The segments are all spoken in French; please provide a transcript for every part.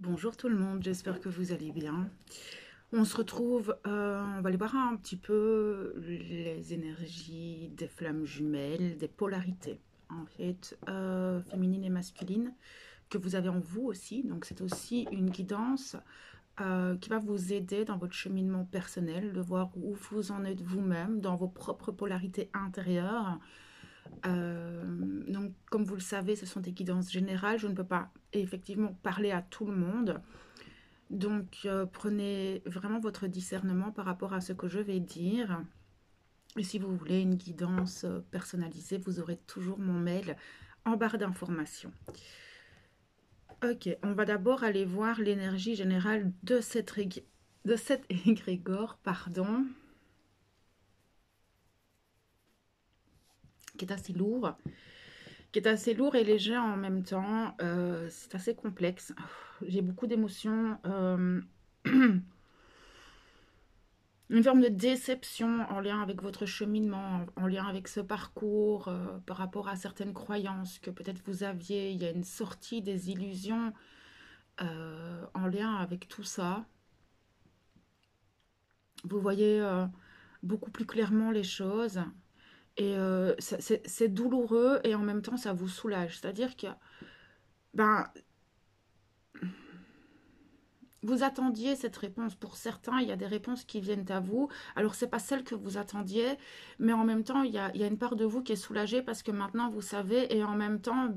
Bonjour tout le monde, j'espère que vous allez bien. On se retrouve, on va aller voir un petit peu les énergies des flammes jumelles, des polarités, en fait, féminines et masculines, que vous avez en vous aussi. Donc c'est aussi une guidance qui va vous aider dans votre cheminement personnel, de voir où vous en êtes vous-même, dans vos propres polarités intérieures. Donc comme vous le savez, ce sont des guidances générales, je ne peux pas effectivement parler à tout le monde. Donc, prenez vraiment votre discernement par rapport à ce que je vais dire. Et si vous voulez une guidance personnalisée, vous aurez toujours mon mail en barre d'informations. Ok, on va d'abord aller voir l'énergie générale de cet égrégore, pardon, qui est assez lourd, et léger en même temps. C'est assez complexe. J'ai beaucoup d'émotions. Une forme de déception en lien avec votre cheminement, en lien avec ce parcours, par rapport à certaines croyances que peut-être vous aviez. Il y a une sortie des illusions en lien avec tout ça. Vous voyez beaucoup plus clairement les choses. Et c'est douloureux et en même temps ça vous soulage. C'est-à-dire que ben, vous attendiez cette réponse. Pour certains, il y a des réponses qui viennent à vous. Alors, c'est pas celle que vous attendiez, mais en même temps, il y a une part de vous qui est soulagée parce que maintenant vous savez, et en même temps,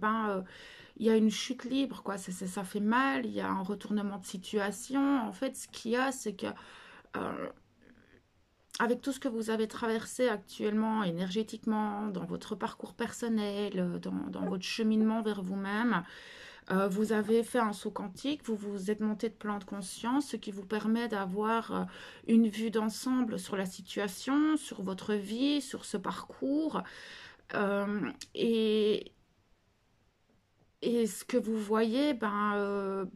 il y a une chute libre, quoi. Ça fait mal, il y a un retournement de situation. En fait, ce qu'il y a, c'est que euh, avec tout ce que vous avez traversé actuellement, énergétiquement, dans votre parcours personnel, dans votre cheminement vers vous-même, vous avez fait un saut quantique, vous vous êtes monté de plan de conscience, ce qui vous permet d'avoir une vue d'ensemble sur la situation, sur votre vie, sur ce parcours. Euh, et, et ce que vous voyez, pour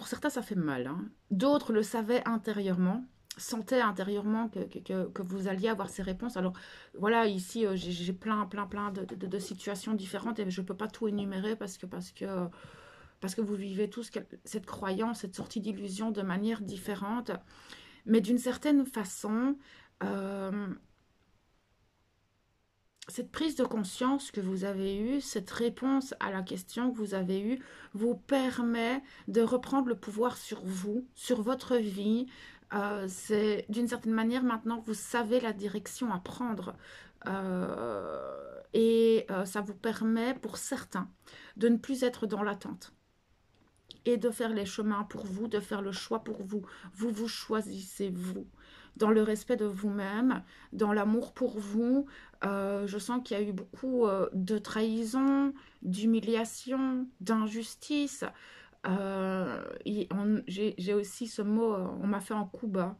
certains, ça fait mal, hein. D'autres le savaient intérieurement, sentaient intérieurement que vous alliez avoir ces réponses. Alors voilà, ici, j'ai plein de situations différentes et je ne peux pas tout énumérer parce que vous vivez tous cette croyance, cette sortie d'illusion de manière différente. Mais d'une certaine façon, euh, cette prise de conscience que vous avez eue, cette réponse à la question que vous avez eue, vous permet de reprendre le pouvoir sur vous, sur votre vie. C'est d'une certaine manière maintenant vous savez la direction à prendre. Ça vous permet pour certains de ne plus être dans l'attente et de faire les chemins pour vous, de faire le choix pour vous. Vous vous choisissez vous, dans le respect de vous-même, dans l'amour pour vous. Je sens qu'il y a eu beaucoup de trahison, d'humiliation, d'injustice. J'ai aussi ce mot, on m'a fait un coup bas.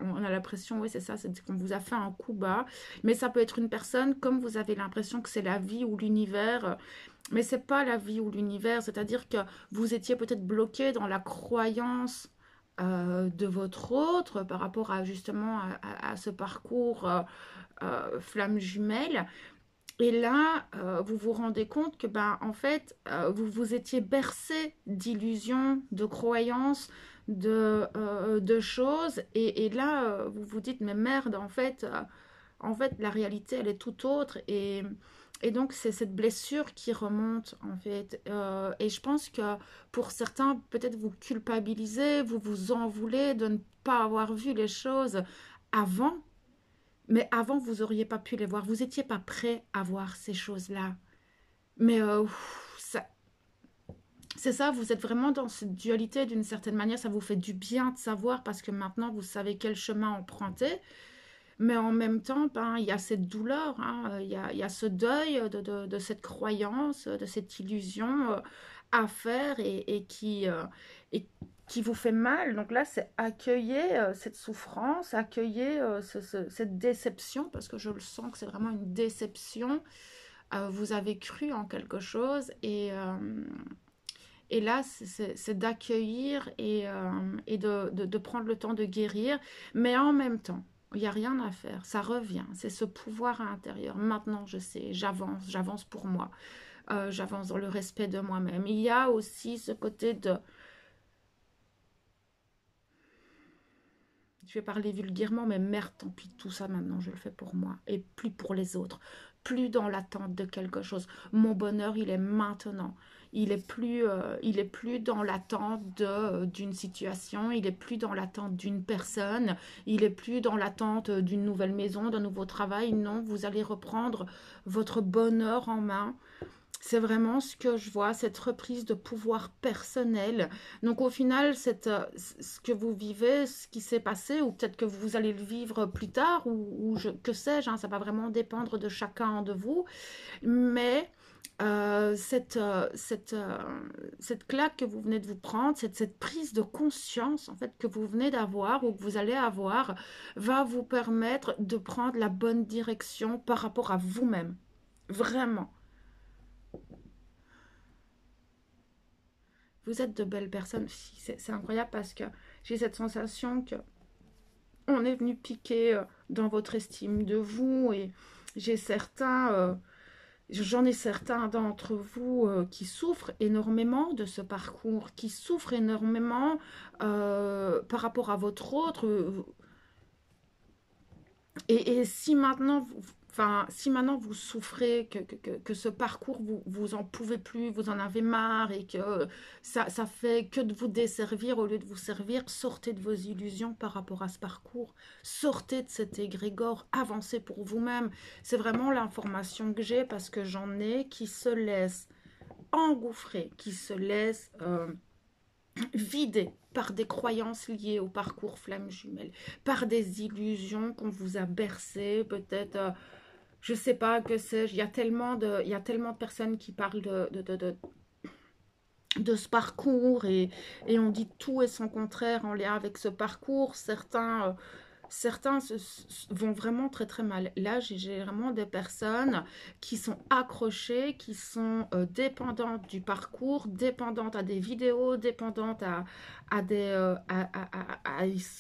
On a l'impression, oui, c'est ça, c'est qu'on vous a fait un coup bas. Mais ça peut être une personne, comme vous avez l'impression que c'est la vie ou l'univers, mais c'est pas la vie ou l'univers, c'est-à-dire que vous étiez peut-être bloqué dans la croyance de votre autre par rapport à justement à ce parcours flamme jumelle. Et là, vous vous rendez compte que, en fait, vous vous étiez bercé d'illusions, de croyances, de choses. Et là, vous vous dites, mais merde, en fait, la réalité, elle est tout autre. Et donc, c'est cette blessure qui remonte, en fait. Et je pense que pour certains, peut-être vous culpabilisez, vous vous en voulez de ne pas avoir vu les choses avant. Mais avant, vous n'auriez pas pu les voir. Vous n'étiez pas prêt à voir ces choses-là. Mais c'est ça, vous êtes vraiment dans cette dualité d'une certaine manière. Ça vous fait du bien de savoir parce que maintenant, vous savez quel chemin emprunter. Mais en même temps, il y a cette douleur, hein, il y a ce deuil de cette croyance, de cette illusion à faire et qui vous fait mal. Donc là, c'est accueillir cette souffrance, accueillir cette déception, parce que je le sens que c'est vraiment une déception. Vous avez cru en quelque chose et là, c'est d'accueillir et de prendre le temps de guérir, mais en même temps, il n'y a rien à faire, ça revient, c'est ce pouvoir intérieur. Maintenant, je sais, j'avance pour moi, j'avance dans le respect de moi-même. Il y a aussi ce côté Je vais parler vulgairement, mais merde, tant pis, tout ça maintenant, je le fais pour moi et plus pour les autres. Plus dans l'attente de quelque chose. Mon bonheur, il est maintenant. Il est plus dans l'attente d'une situation, il est plus dans l'attente d'une personne, il est plus dans l'attente d'une nouvelle maison, d'un nouveau travail. Non, vous allez reprendre votre bonheur en main. C'est vraiment ce que je vois, cette reprise de pouvoir personnel. Donc au final, ce que vous vivez, ce qui s'est passé, ou peut-être que vous allez le vivre plus tard, que sais-je, hein, ça va vraiment dépendre de chacun de vous. Mais cette claque que vous venez de vous prendre, cette prise de conscience en fait que vous venez d'avoir ou que vous allez avoir, va vous permettre de prendre la bonne direction par rapport à vous-même. Vraiment. Vous êtes de belles personnes. C'est incroyable parce que j'ai cette sensation que on est venu piquer dans votre estime de vous et j'ai j'en ai certains d'entre vous qui souffrent énormément de ce parcours, qui souffrent énormément par rapport à votre autre. Et si maintenant si maintenant vous souffrez, que ce parcours, vous en pouvez plus, vous en avez marre et que ça fait que de vous desservir au lieu de vous servir, sortez de vos illusions par rapport à ce parcours. Sortez de cet égrégore, avancez pour vous-même. C'est vraiment l'information que j'ai parce que j'en ai qui se laissent engouffrer, qui se laissent vidé par des croyances liées au parcours flamme jumelle, par des illusions qu'on vous a bercées, peut-être, je sais pas, que sais-je, il y a tellement de personnes qui parlent de ce parcours et on dit tout et son contraire en lien avec ce parcours. Certains vont vraiment très très mal. Là, j'ai vraiment des personnes qui sont accrochées, qui sont dépendantes du parcours, dépendantes à des vidéos, dépendantes à des...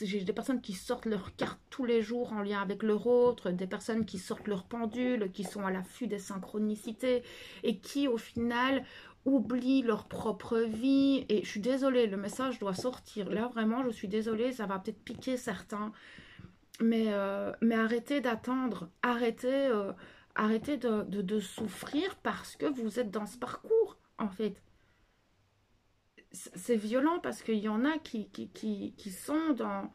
j'ai des personnes qui sortent leurs cartes tous les jours en lien avec leur autre, des personnes qui sortent leur pendule, qui sont à l'affût des synchronicités et qui, au final, oublient leur propre vie. Et je suis désolée, le message doit sortir. Là, vraiment, je suis désolée, ça va peut-être piquer certains. Mais arrêtez d'attendre, arrêtez de souffrir parce que vous êtes dans ce parcours, en fait. C'est violent parce qu'il y en a qui sont dans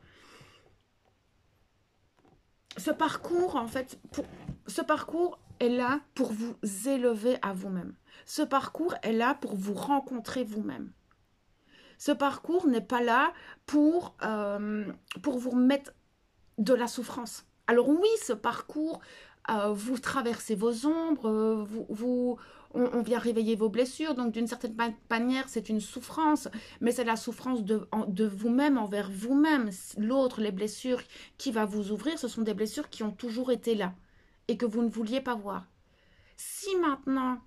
ce parcours, en fait. Ce parcours est là pour vous élever à vous-même. Ce parcours est là pour vous rencontrer vous-même. Ce parcours n'est pas là pour vous mettre de la souffrance. Alors oui, ce parcours, vous traversez vos ombres, on vient réveiller vos blessures, donc d'une certaine manière, c'est une souffrance, mais c'est la souffrance de vous-même envers vous-même. L'autre, les blessures qui va vous ouvrir, ce sont des blessures qui ont toujours été là et que vous ne vouliez pas voir. Si maintenant,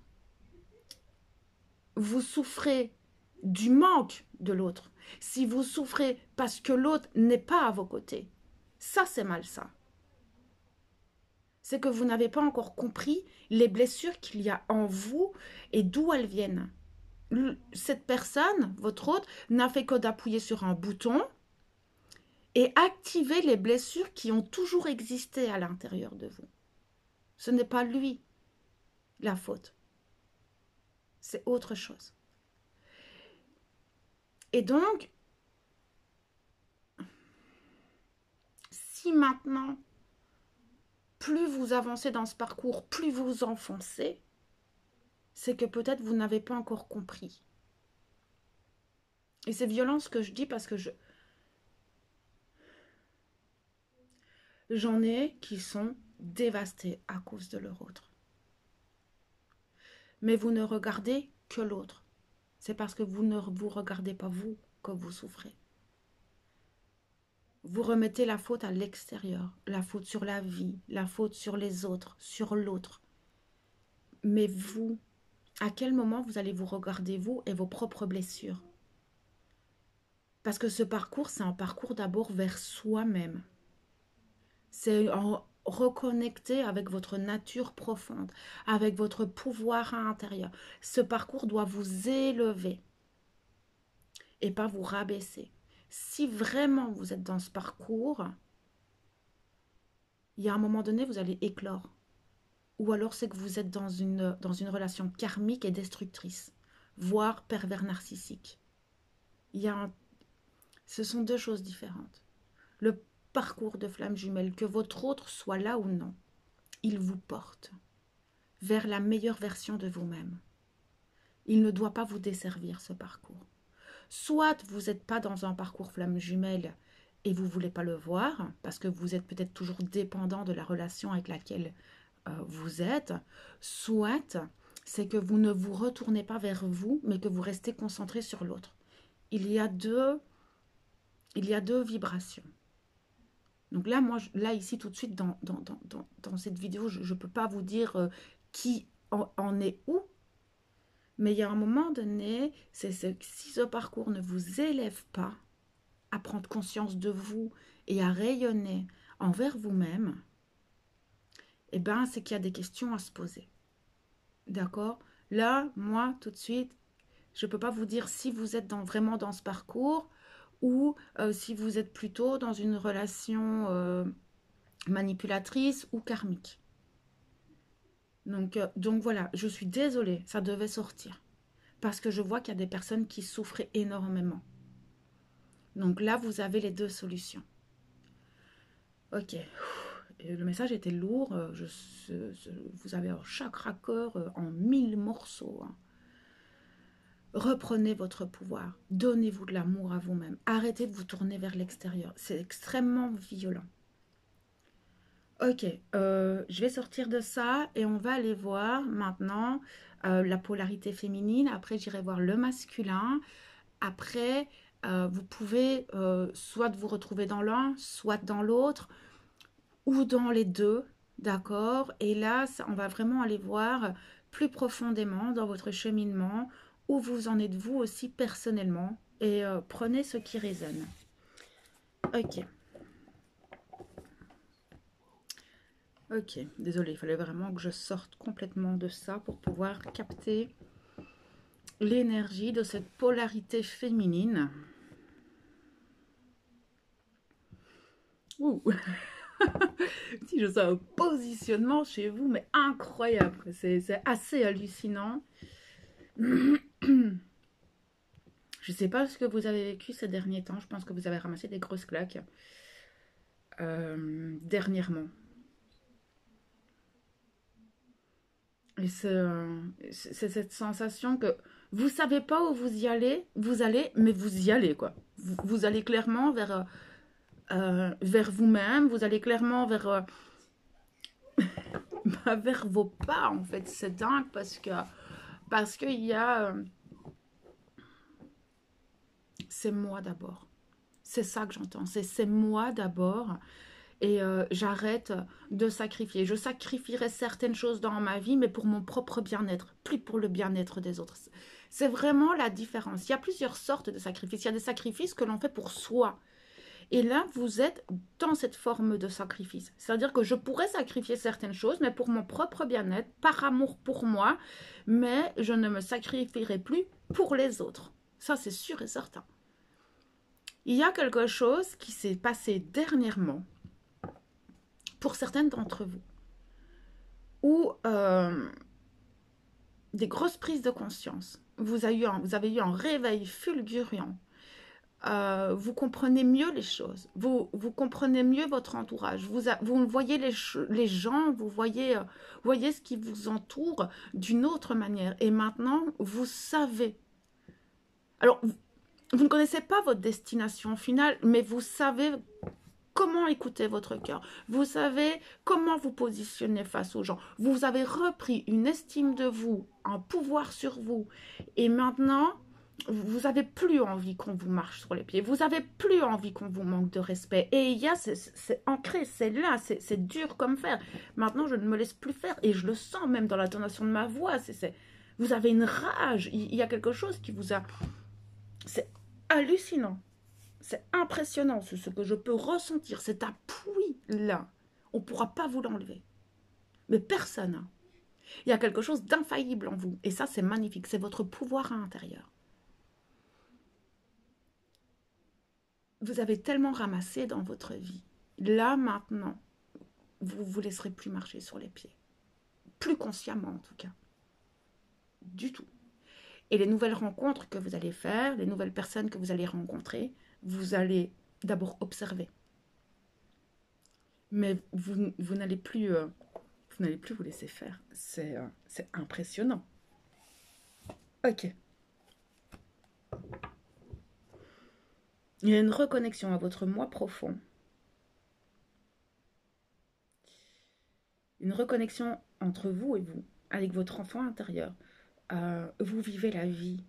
vous souffrez du manque de l'autre, si vous souffrez parce que l'autre n'est pas à vos côtés, ça c'est malsain. C'est que vous n'avez pas encore compris les blessures qu'il y a en vous et d'où elles viennent. Cette personne, votre hôte, n'a fait que d'appuyer sur un bouton et activer les blessures qui ont toujours existé à l'intérieur de vous. Ce n'est pas lui la faute. C'est autre chose. Et donc, si maintenant, plus vous avancez dans ce parcours, plus vous enfoncez, c'est que peut-être vous n'avez pas encore compris. Et c'est violent ce que je dis parce que j'en ai qui sont dévastés à cause de leur autre. Mais vous ne regardez que l'autre. C'est parce que vous ne vous regardez pas vous que vous souffrez. Vous remettez la faute à l'extérieur, la faute sur la vie, la faute sur les autres, sur l'autre. Mais vous, à quel moment vous allez vous regarder vous et vos propres blessures? Parce que ce parcours, c'est un parcours d'abord vers soi-même. C'est en reconnecter avec votre nature profonde, avec votre pouvoir intérieur. Ce parcours doit vous élever et pas vous rabaisser. Si vraiment vous êtes dans ce parcours, il y a un moment donné, vous allez éclore. Ou alors c'est que vous êtes dans une relation karmique et destructrice, voire pervers narcissique. Il y a ce sont deux choses différentes. Le parcours de flamme jumelle, que votre autre soit là ou non, il vous porte vers la meilleure version de vous-même. Il ne doit pas vous desservir, ce parcours. Soit vous n'êtes pas dans un parcours flamme jumelle et vous ne voulez pas le voir, parce que vous êtes peut-être toujours dépendant de la relation avec laquelle vous êtes, soit c'est que vous ne vous retournez pas vers vous, mais que vous restez concentré sur l'autre. Il y a deux vibrations. Donc là, moi, là, ici, tout de suite, dans cette vidéo, je ne peux pas vous dire qui en est où, mais il y a un moment donné, si ce parcours ne vous élève pas à prendre conscience de vous et à rayonner envers vous-même, eh bien, c'est qu'il y a des questions à se poser. D'accord? Là, moi, tout de suite, je ne peux pas vous dire si vous êtes vraiment dans ce parcours ou si vous êtes plutôt dans une relation manipulatrice ou karmique. Donc voilà, je suis désolée, ça devait sortir. Parce que je vois qu'il y a des personnes qui souffrent énormément. Donc là, vous avez les deux solutions. Ok. Le message était lourd. Vous avez un chakra cœur en 1000 morceaux. Hein. Reprenez votre pouvoir. Donnez-vous de l'amour à vous-même. Arrêtez de vous tourner vers l'extérieur. C'est extrêmement violent. Ok, je vais sortir de ça et on va aller voir maintenant la polarité féminine. Après, j'irai voir le masculin. Après, vous pouvez soit vous retrouver dans l'un, soit dans l'autre, ou dans les deux, d'accord? Et là, on va vraiment aller voir plus profondément dans votre cheminement, où vous en êtes vous aussi personnellement, et prenez ce qui résonne. Ok. Ok, désolé, il fallait vraiment que je sorte complètement de ça pour pouvoir capter l'énergie de cette polarité féminine. Ouh. Si je sens un positionnement chez vous, mais incroyable. C'est assez hallucinant. Je ne sais pas ce que vous avez vécu ces derniers temps. Je pense que vous avez ramassé des grosses claques dernièrement. Et c'est cette sensation que vous savez pas où vous allez, mais vous y allez, quoi. Vous allez clairement vers vous-même, vous allez clairement vers vos pas, en fait. C'est dingue parce qu'il y a... c'est moi d'abord. C'est ça que j'entends. C'est moi d'abord. Et j'arrête de sacrifier. Je sacrifierai certaines choses dans ma vie, mais pour mon propre bien-être, plus pour le bien-être des autres. C'est vraiment la différence. Il y a plusieurs sortes de sacrifices. Il y a des sacrifices que l'on fait pour soi. Et là, vous êtes dans cette forme de sacrifice. C'est-à-dire que je pourrais sacrifier certaines choses, mais pour mon propre bien-être, par amour pour moi, mais je ne me sacrifierai plus pour les autres. Ça, c'est sûr et certain. Il y a quelque chose qui s'est passé dernièrement pour certaines d'entre vous, où des grosses prises de conscience, vous avez eu un réveil fulgurant, vous comprenez mieux les choses, vous comprenez mieux votre entourage, vous voyez les gens, vous voyez ce qui vous entoure d'une autre manière, et maintenant vous savez. Alors, vous ne connaissez pas votre destination finale, mais vous savez comment écouter votre cœur. Vous savez comment vous positionner face aux gens. Vous avez repris une estime de vous, un pouvoir sur vous. Et maintenant, vous n'avez plus envie qu'on vous marche sur les pieds. Vous n'avez plus envie qu'on vous manque de respect. Et il y a, c'est ancré, c'est là, c'est dur comme fer. Maintenant, je ne me laisse plus faire. Et je le sens même dans l'intonation de ma voix. Vous avez une rage. Il y a quelque chose qui vous a... C'est hallucinant. C'est impressionnant ce que je peux ressentir, cet appui-là. On ne pourra pas vous l'enlever. Mais personne. Il y a quelque chose d'infaillible en vous. Et ça, c'est magnifique. C'est votre pouvoir à l'intérieur. vous avez tellement ramassé dans votre vie. Là, maintenant, vous ne vous laisserez plus marcher sur les pieds. Plus consciemment, en tout cas. Du tout. Et les nouvelles rencontres que vous allez faire, les nouvelles personnes que vous allez rencontrer, vous allez d'abord observer. Mais vous n'allez plus vous laisser faire. C'est impressionnant. Ok. Il y a une reconnexion à votre moi profond. Une reconnexion entre vous et vous, avec votre enfant intérieur. Vous vivez la vie.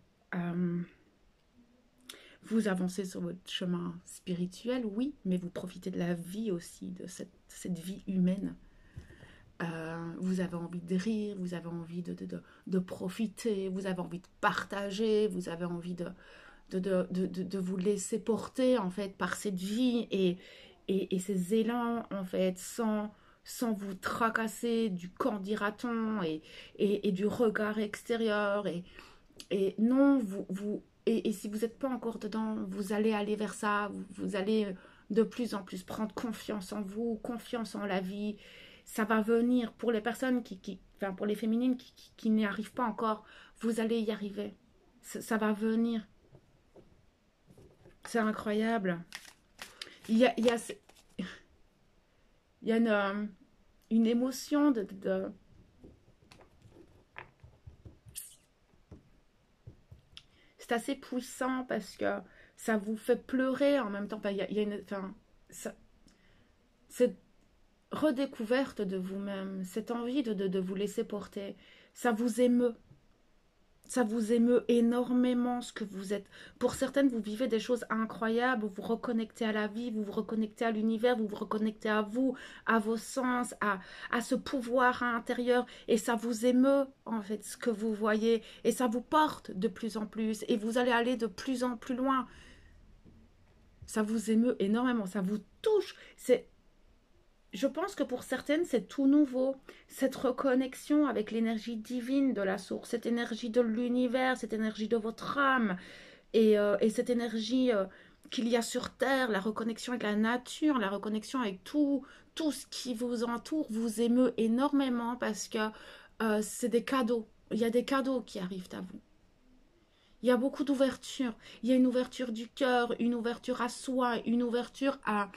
Vous avancez sur votre chemin spirituel, oui, mais vous profitez de la vie aussi, de cette vie humaine. Vous avez envie de rire, vous avez envie de profiter, vous avez envie de partager, vous avez envie de vous laisser porter en fait par cette vie et ces élans en fait sans vous tracasser du quand dira-t-on et du regard extérieur et non et si vous n'êtes pas encore dedans, vous allez aller vers ça, vous allez de plus en plus prendre confiance en vous, confiance en la vie. Ça va venir pour les personnes enfin pour les féminines qui n'y arrivent pas encore, vous allez y arriver. Ça va venir. C'est incroyable. Il y a, il y a, il y a une émotion c'est assez puissant parce que ça vous fait pleurer en même temps. Enfin, il y a une, enfin, cette redécouverte de vous-même, cette envie de vous laisser porter, ça vous émeut. Ça vous émeut énormément ce que vous êtes. Pour certaines, vous vivez des choses incroyables, vous vous reconnectez à la vie, vous vous reconnectez à l'univers, vous vous reconnectez à vous, à vos sens, à ce pouvoir intérieur. Et ça vous émeut, en fait, ce que vous voyez. Et ça vous porte de plus en plus. Et vous allez aller de plus en plus loin. Ça vous émeut énormément, ça vous touche. Je pense que pour certaines, c'est tout nouveau. Cette reconnexion avec l'énergie divine de la source, cette énergie de l'univers, cette énergie de votre âme et cette énergie qu'il y a sur Terre, la reconnexion avec la nature, la reconnexion avec tout ce qui vous entoure, vous émeut énormément parce que c'est des cadeaux. Il y a des cadeaux qui arrivent à vous. Il y a beaucoup d'ouverture. Il y a une ouverture du cœur, une ouverture à soi, une ouverture à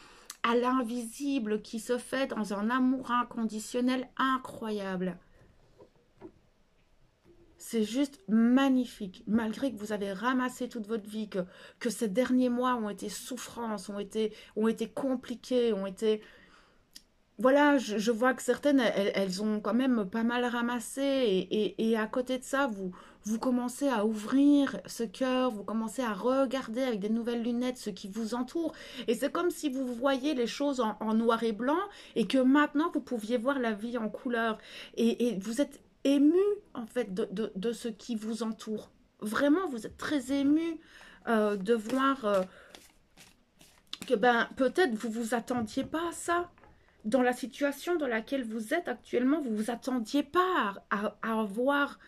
l'invisible qui se fait dans un amour inconditionnel incroyable. C'est juste magnifique, malgré que vous avez ramassé toute votre vie, que ces derniers mois ont été souffrances, ont été compliqués, ont été... Voilà, je vois que certaines, elles ont quand même pas mal ramassé et à côté de ça, vous commencez à ouvrir ce cœur, vous commencez à regarder avec des nouvelles lunettes ce qui vous entoure. Et c'est comme si vous voyiez les choses en noir et blanc et que maintenant, vous pouviez voir la vie en couleur. Et vous êtes ému, en fait, de ce qui vous entoure. Vraiment, vous êtes très ému de voir que ben, peut-être vous vous attendiez pas à ça dans la situation dans laquelle vous êtes actuellement, vous ne vous attendiez pas à avoir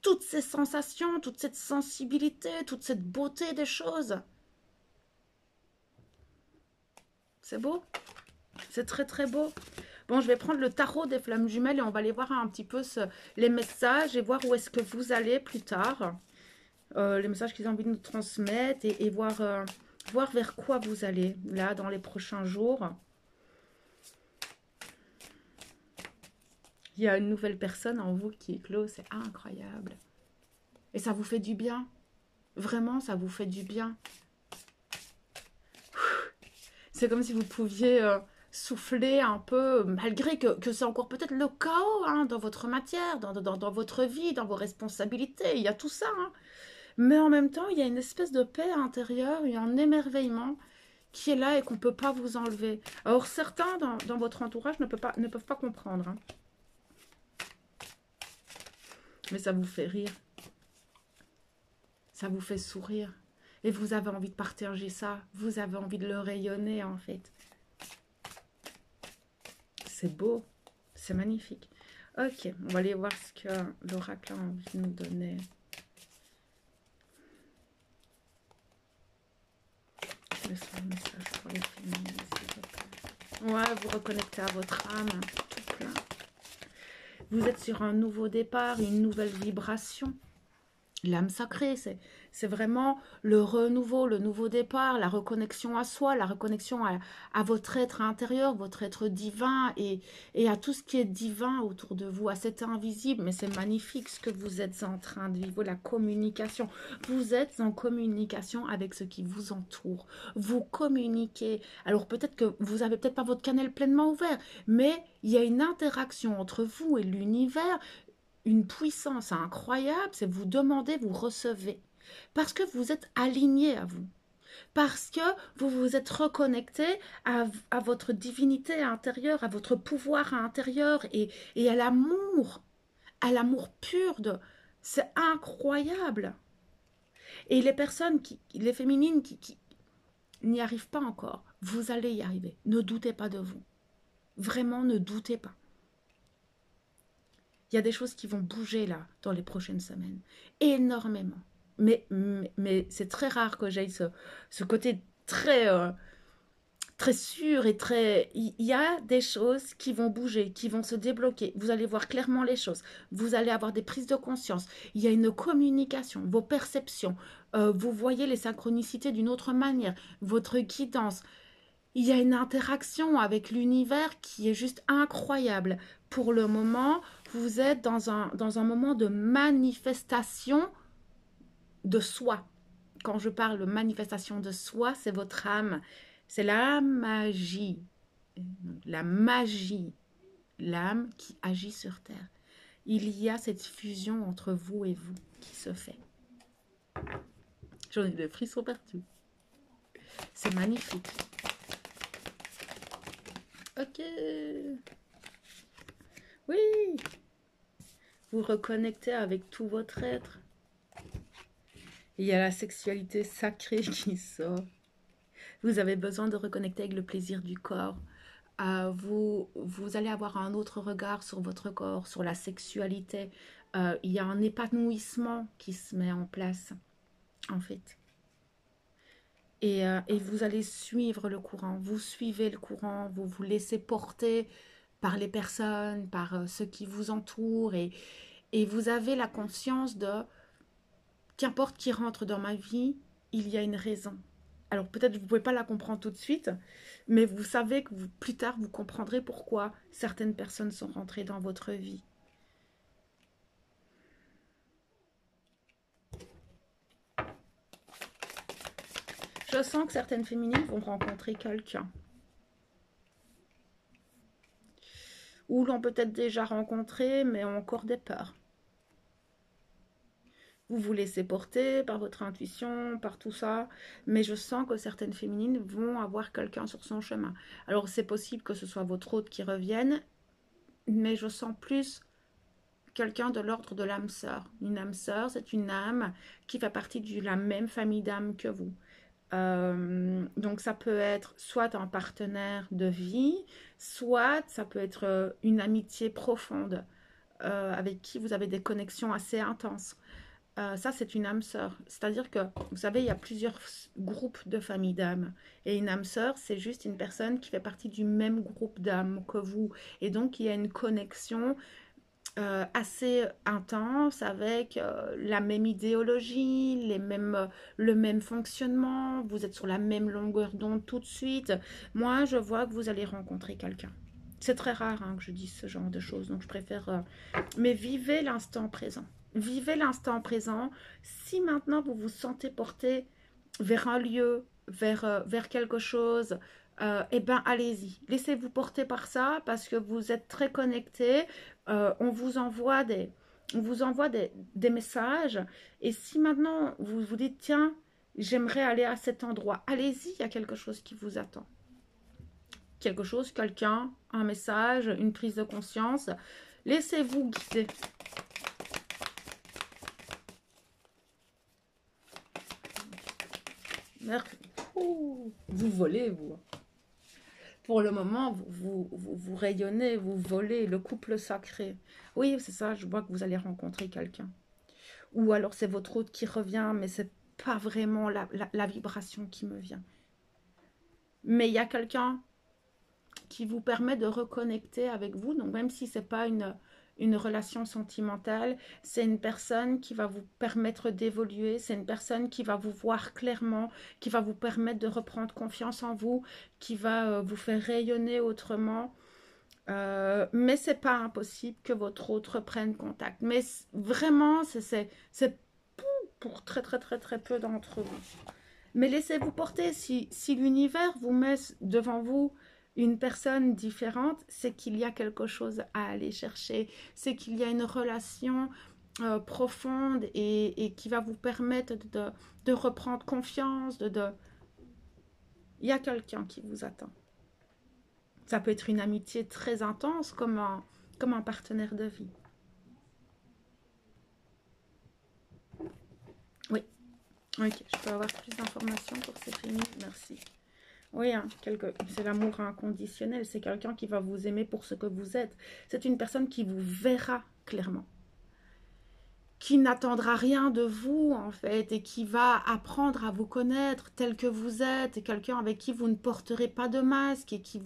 toutes ces sensations, toute cette sensibilité, toute cette beauté des choses. C'est beau? C'est très très beau. Bon, je vais prendre le tarot des flammes jumelles et on va aller voir un petit peu les messages et voir où est-ce que vous allez plus tard. Les messages qu'ils ont envie de nous transmettre et voir vers quoi vous allez là dans les prochains jours. Il y a une nouvelle personne en vous qui éclose, c'est incroyable. Et ça vous fait du bien. Vraiment, ça vous fait du bien. C'est comme si vous pouviez souffler un peu, malgré que c'est encore peut-être le chaos hein, dans votre matière, dans votre vie, dans vos responsabilités. Il y a tout ça. Hein. Mais en même temps, il y a une espèce de paix intérieure, il y a un émerveillement qui est là et qu'on ne peut pas vous enlever. Alors certains dans votre entourage ne peuvent pas comprendre. Hein. Mais ça vous fait rire. Ça vous fait sourire. Et vous avez envie de partager ça. Vous avez envie de le rayonner, en fait. C'est beau. C'est magnifique. Ok, on va aller voir ce que l'oracle a envie de nous donner. Laissez un message pour les féminines, s'il vous plaît. Ouais, vous reconnectez à votre âme, tout plein. Vous êtes sur un nouveau départ, une nouvelle vibration. L'âme sacrée, c'est vraiment le renouveau, le nouveau départ, la reconnexion à soi, la reconnexion à votre être intérieur, votre être divin et à tout ce qui est divin autour de vous, à cet invisible. Mais c'est magnifique ce que vous êtes en train de vivre, la communication. Vous êtes en communication avec ce qui vous entoure. Vous communiquez. Alors peut-être que vous n'avez peut-être pas votre canal pleinement ouvert, mais il y a une interaction entre vous et l'univers, une puissance incroyable, c'est vous demandez, vous recevez. Parce que vous êtes aligné à vous. Parce que vous vous êtes reconnecté à votre divinité intérieure, à votre pouvoir intérieur et à l'amour pur de... C'est incroyable. Et les personnes, les féminines qui n'y arrivent pas encore, vous allez y arriver. Ne doutez pas de vous. Vraiment, ne doutez pas. Il y a des choses qui vont bouger là dans les prochaines semaines. Énormément. Mais c'est très rare que j'aille ce côté très, très sûr et très... Il y a des choses qui vont bouger, qui vont se débloquer. Vous allez voir clairement les choses. Vous allez avoir des prises de conscience. Il y a une communication, vos perceptions. Vous voyez les synchronicités d'une autre manière. Votre guidance. Il y a une interaction avec l'univers qui est juste incroyable. Pour le moment, vous êtes dans un moment de manifestation de soi. Quand je parle de manifestation de soi, c'est votre âme. C'est la magie. La magie. L'âme qui agit sur Terre. Il y a cette fusion entre vous et vous qui se fait. J'en ai des frissons partout. C'est magnifique. Ok. Oui. Vous reconnectez avec tout votre être. Il y a la sexualité sacrée qui sort. Vous avez besoin de reconnecter avec le plaisir du corps. Vous allez avoir un autre regard sur votre corps, sur la sexualité. Il y a un épanouissement qui se met en place, en fait. Et vous allez suivre le courant. Vous suivez le courant, vous vous laissez porter par les personnes, par ceux qui vous entourent. Et vous avez la conscience de, qu'importe qui rentre dans ma vie, il y a une raison. Alors peut-être vous ne pouvez pas la comprendre tout de suite, mais vous savez que plus tard, vous comprendrez pourquoi certaines personnes sont rentrées dans votre vie. Je sens que certaines féminines vont rencontrer quelqu'un. Ou l'ont peut-être déjà rencontré, mais ont encore des peurs. Vous vous laissez porter par votre intuition, par tout ça, mais je sens que certaines féminines vont avoir quelqu'un sur son chemin. Alors c'est possible que ce soit votre hôte qui revienne, mais je sens plus quelqu'un de l'ordre de l'âme sœur. Une âme sœur, c'est une âme qui fait partie de la même famille d'âmes que vous. Donc ça peut être soit un partenaire de vie, soit ça peut être une amitié profonde avec qui vous avez des connexions assez intenses. Ça, c'est une âme sœur. C'est-à-dire que, vous savez, il y a plusieurs groupes de familles d'âmes. Et une âme sœur, c'est juste une personne qui fait partie du même groupe d'âmes que vous. Et donc, il y a une connexion assez intense avec la même idéologie, le même fonctionnement. Vous êtes sur la même longueur d'onde tout de suite. Moi, je vois que vous allez rencontrer quelqu'un. C'est très rare que je dise ce genre de choses. Donc, je préfère... mais vivez l'instant présent. Vivez l'instant présent. Si maintenant vous vous sentez porté vers un lieu, vers quelque chose, eh bien allez-y. Laissez-vous porter par ça parce que vous êtes très connecté. On vous envoie des messages. Et si maintenant vous vous dites, tiens, j'aimerais aller à cet endroit, allez-y, il y a quelque chose qui vous attend. Quelque chose, quelqu'un, un message, une prise de conscience. Laissez-vous guider. Ouh, vous volez, vous. Pour le moment, vous rayonnez, vous volez, le couple sacré. Oui, c'est ça, je vois que vous allez rencontrer quelqu'un. Ou alors c'est votre hôte qui revient, mais c'est pas vraiment la vibration qui me vient. Mais il y a quelqu'un qui vous permet de reconnecter avec vous. Donc, même si ce n'est pas une relation sentimentale, c'est une personne qui va vous permettre d'évoluer, c'est une personne qui va vous voir clairement, qui va vous permettre de reprendre confiance en vous, qui va vous faire rayonner autrement. Mais c'est pas impossible que votre autre prenne contact. Mais vraiment, c'est pour très très très très peu d'entre vous. Mais laissez-vous porter. Si l'univers vous met devant vous une personne différente, c'est qu'il y a quelque chose à aller chercher. C'est qu'il y a une relation profonde et qui va vous permettre de reprendre confiance. Il y a quelqu'un qui vous attend. Ça peut être une amitié très intense comme un partenaire de vie. Oui, ok, je peux avoir plus d'informations pour ces féminines, merci. Oui, hein, c'est l'amour inconditionnel, c'est quelqu'un qui va vous aimer pour ce que vous êtes. C'est une personne qui vous verra clairement, qui n'attendra rien de vous en fait et qui va apprendre à vous connaître tel que vous êtes, et quelqu'un avec qui vous ne porterez pas de masque et qui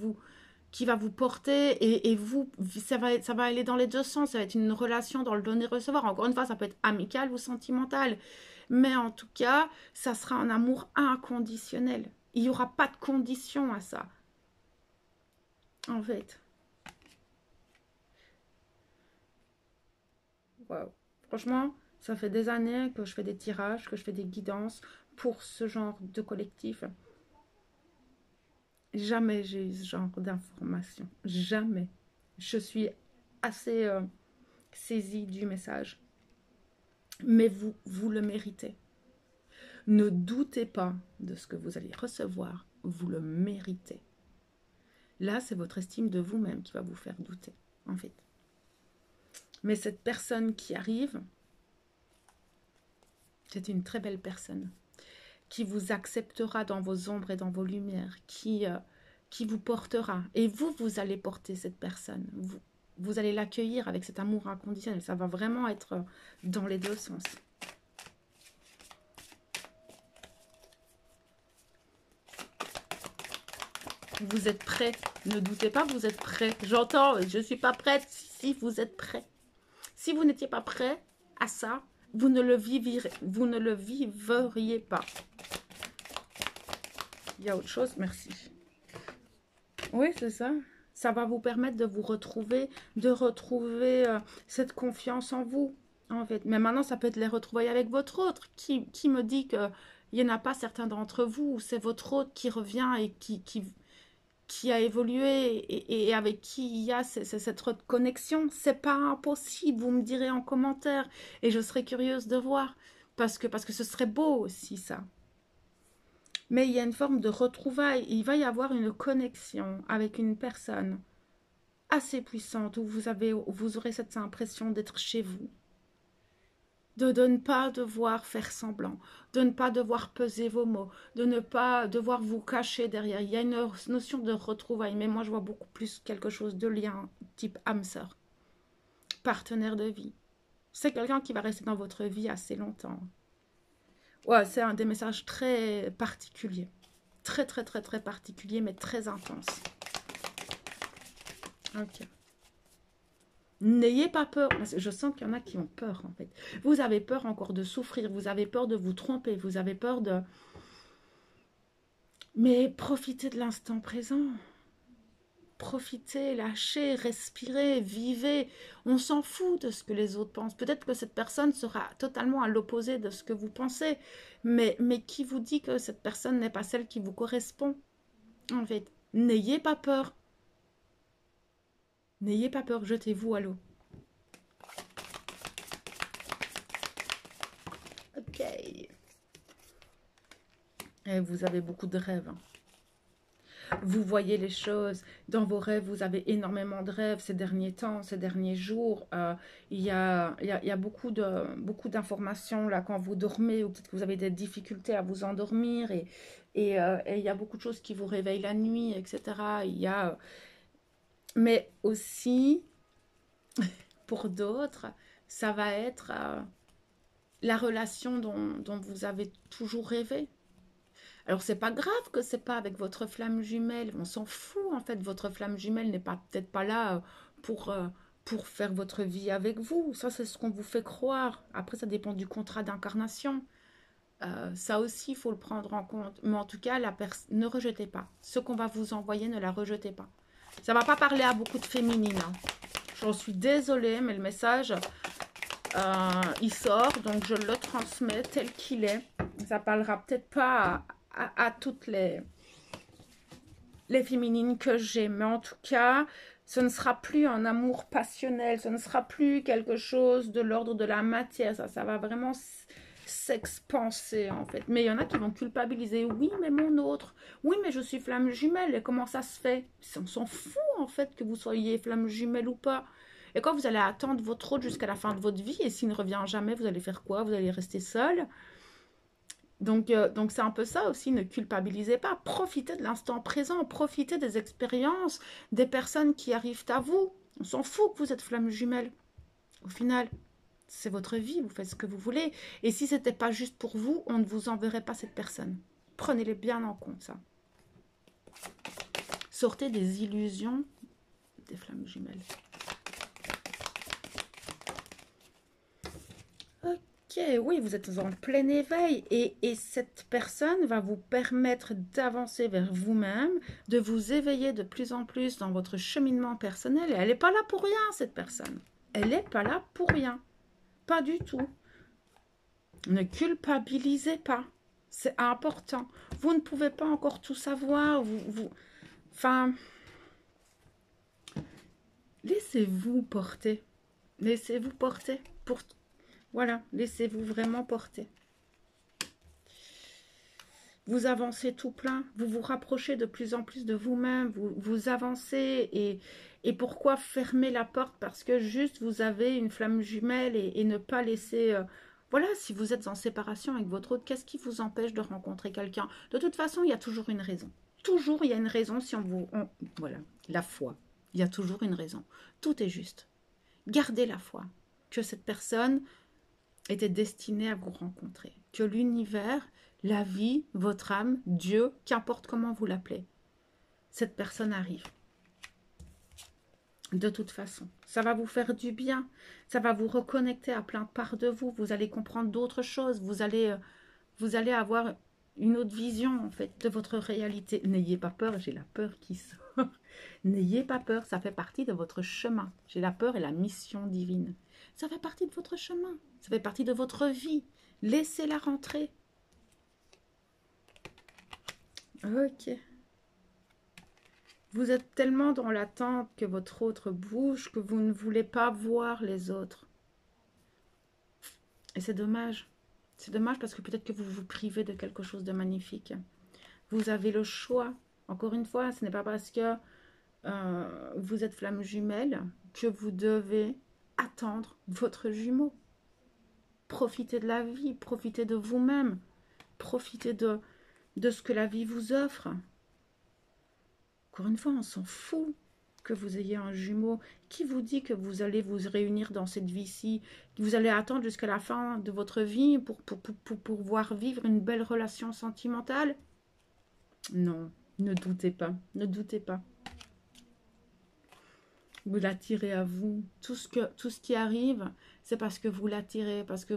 va vous porter et vous, ça va aller dans les deux sens, ça va être une relation dans le donner-recevoir. Encore une fois, ça peut être amical ou sentimental, mais en tout cas, ça sera un amour inconditionnel. Il n'y aura pas de condition à ça, en fait. Wow. Franchement, ça fait des années que je fais des tirages, que je fais des guidances pour ce genre de collectif. Jamais j'ai eu ce genre d'informations. Jamais. Je suis assez saisie du message. Mais vous le méritez. Ne doutez pas de ce que vous allez recevoir. Vous le méritez. Là, c'est votre estime de vous-même qui va vous faire douter, en fait. Mais cette personne qui arrive, c'est une très belle personne qui vous acceptera dans vos ombres et dans vos lumières, qui vous portera. Et vous allez porter cette personne. Vous allez l'accueillir avec cet amour inconditionnel. Ça va vraiment être dans les deux sens. Vous êtes prêts. Ne doutez pas, vous êtes prêts. J'entends, je ne suis pas prête. Si, vous êtes prêts. Si vous n'étiez pas prêt à ça, vous ne le viveriez pas. Il y a autre chose, merci. Oui, c'est ça. Ça va vous permettre de vous retrouver, de retrouver cette confiance en vous, en fait. Mais maintenant, ça peut être les retrouvailles avec votre autre. Qui me dit qu'il n'y en a pas certains d'entre vous où c'est votre autre qui revient et qui a évolué et avec qui il y a cette connexion. C'est pas impossible, vous me direz en commentaire et je serais curieuse de voir parce que ce serait beau aussi ça. Mais il y a une forme de retrouvaille, il va y avoir une connexion avec une personne assez puissante où vous aurez cette impression d'être chez vous. De ne pas devoir faire semblant, de ne pas devoir peser vos mots, de ne pas devoir vous cacher derrière. Il y a une notion de retrouvailles, mais moi je vois beaucoup plus quelque chose de lien type âme sœur, partenaire de vie. C'est quelqu'un qui va rester dans votre vie assez longtemps. Ouais, c'est un des messages très particuliers. Très, très, très, très particulier, mais très intense. Ok. N'ayez pas peur, parce que je sens qu'il y en a qui ont peur, en fait. Vous avez peur encore de souffrir, vous avez peur de vous tromper, vous avez peur de... Mais profitez de l'instant présent. Profitez, lâchez, respirez, vivez. On s'en fout de ce que les autres pensent. Peut-être que cette personne sera totalement à l'opposé de ce que vous pensez. Mais qui vous dit que cette personne n'est pas celle qui vous correspond? En fait, n'ayez pas peur. N'ayez pas peur, jetez-vous à l'eau. Ok. Et vous avez beaucoup de rêves. Vous voyez les choses. Dans vos rêves, vous avez énormément de rêves ces derniers temps, ces derniers jours. Il y a beaucoup d'informations là quand vous dormez ou peut-être que vous avez des difficultés à vous endormir et il y a beaucoup de choses qui vous réveillent la nuit, etc. Il y a... Mais aussi, pour d'autres, ça va être la relation dont vous avez toujours rêvé. Alors, c'est pas grave que c'est pas avec votre flamme jumelle. On s'en fout, en fait. Votre flamme jumelle n'est pas peut-être pas là pour, euh, pour faire votre vie avec vous. Ça, c'est ce qu'on vous fait croire. Après, ça dépend du contrat d'incarnation. Ça aussi, il faut le prendre en compte. Mais en tout cas, ne rejetez pas. Ce qu'on va vous envoyer, ne la rejetez pas. Ça ne va pas parler à beaucoup de féminines, hein. J'en suis désolée, mais le message, il sort. Donc, je le transmets tel qu'il est. Ça parlera peut-être pas à toutes les féminines que j'ai. Mais en tout cas, ce ne sera plus un amour passionnel. Ce ne sera plus quelque chose de l'ordre de la matière. Ça va vraiment s'expanser en fait. Mais il y en a qui vont culpabiliser. Oui, mais mon autre. Oui, mais je suis flamme jumelle. Et comment ça se fait? On s'en fout en fait que vous soyez flamme jumelle ou pas. Et quand vous allez attendre votre autre jusqu'à la fin de votre vie, et s'il ne revient jamais, vous allez faire quoi? Vous allez rester seul. Donc c'est un peu ça aussi, ne culpabilisez pas. Profitez de l'instant présent, profitez des expériences, des personnes qui arrivent à vous. On s'en fout que vous êtes flamme jumelle. Au final, c'est votre vie, vous faites ce que vous voulez. Et si ce n'était pas juste pour vous, on ne vous enverrait pas cette personne. Prenez-les bien en compte, ça. Sortez des illusions des flammes jumelles. Ok, oui, vous êtes en plein éveil et cette personne va vous permettre d'avancer vers vous-même, de vous éveiller de plus en plus dans votre cheminement personnel. Et elle n'est pas là pour rien, cette personne. Elle n'est pas là pour rien. Pas du tout. Ne culpabilisez pas. C'est important. Vous ne pouvez pas encore tout savoir. Enfin, laissez-vous porter. Laissez-vous porter. Voilà, laissez-vous vraiment porter. Vous avancez tout plein. Vous vous rapprochez de plus en plus de vous-même. Vous avancez. Et pourquoi fermer la porte? Parce que juste vous avez une flamme jumelle et ne pas laisser... Voilà, si vous êtes en séparation avec votre autre, qu'est-ce qui vous empêche de rencontrer quelqu'un? De toute façon, il y a toujours une raison. Toujours, il y a une raison si voilà, la foi. Il y a toujours une raison. Tout est juste. Gardez la foi que cette personne était destinée à vous rencontrer. Que l'univers, la vie, votre âme, Dieu, qu'importe comment vous l'appelez, cette personne arrive. De toute façon, ça va vous faire du bien, ça va vous reconnecter à plein de parts de vous, vous allez comprendre d'autres choses, vous allez avoir une autre vision en fait de votre réalité. N'ayez pas peur, j'ai la peur qui sort. N'ayez pas peur, ça fait partie de votre chemin. J'ai la peur et la mission divine. Ça fait partie de votre chemin, ça fait partie de votre vie. Laissez-la rentrer. Ok. Vous êtes tellement dans l'attente que votre autre bouge que vous ne voulez pas voir les autres. Et c'est dommage. C'est dommage parce que peut-être que vous vous privez de quelque chose de magnifique. Vous avez le choix. Encore une fois, ce n'est pas parce que vous êtes flamme jumelle que vous devez attendre votre jumeau. Profitez de la vie, profitez de vous-même, profitez de ce que la vie vous offre. Encore une fois, on s'en fout que vous ayez un jumeau. Qui vous dit que vous allez vous réunir dans cette vie-ci, que vous allez attendre jusqu'à la fin de votre vie pour pouvoir vivre une belle relation sentimentale? Non, ne doutez pas, ne doutez pas. Vous l'attirez à vous. Tout ce qui arrive, c'est parce que vous l'attirez, parce que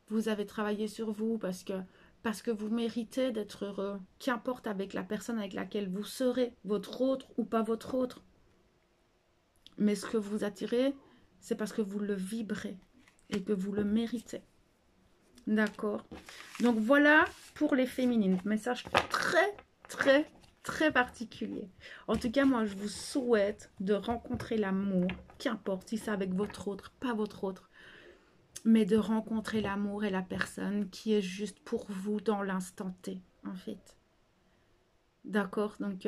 vous avez travaillé sur vous, parce que vous méritez d'être heureux. Qu'importe avec la personne avec laquelle vous serez, votre autre ou pas votre autre. Mais ce que vous attirez, c'est parce que vous le vibrez et que vous le méritez. D'accord? Donc voilà pour les féminines. Message très, très, très particulier. En tout cas, moi, je vous souhaite de rencontrer l'amour, qu'importe si c'est avec votre autre, pas votre autre, mais de rencontrer l'amour et la personne qui est juste pour vous dans l'instant T, en fait. D'accord? Donc,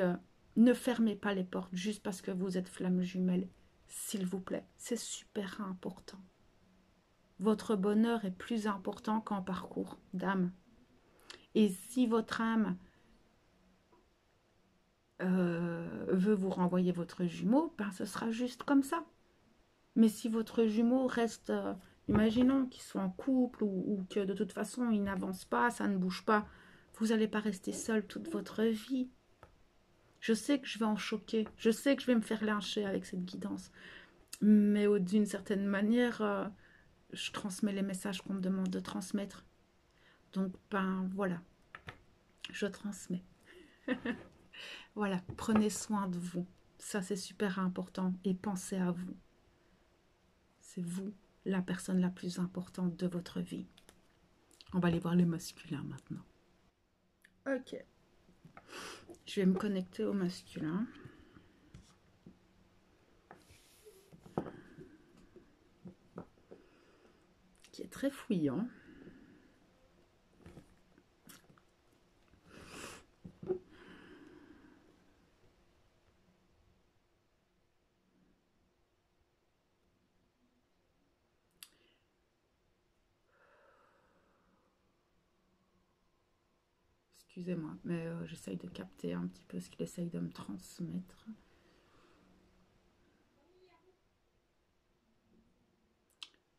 ne fermez pas les portes juste parce que vous êtes flamme jumelle, s'il vous plaît. C'est super important. Votre bonheur est plus important qu'un parcours d'âme. Et si votre âme veut vous renvoyer votre jumeau, ben ce sera juste comme ça. Mais si votre jumeau reste, imaginons qu'ils soient en couple ou que de toute façon il n'avance pas, ça ne bouge pas, Vous n'allez pas rester seul toute votre vie. Je sais que je vais en choquer. Je sais que je vais me faire lyncher avec cette guidance. Mais d'une certaine manière, je transmets les messages qu'on me demande de transmettre. Donc, ben voilà, je transmets. Voilà, prenez soin de vous. Ça, c'est super important. Et pensez à vous. C'est vous, la personne la plus importante de votre vie. On va aller voir les masculins maintenant. Ok. Je vais me connecter au masculin. Qui est très fouillant. Excusez-moi, mais j'essaye de capter un petit peu ce qu'il essaye de me transmettre.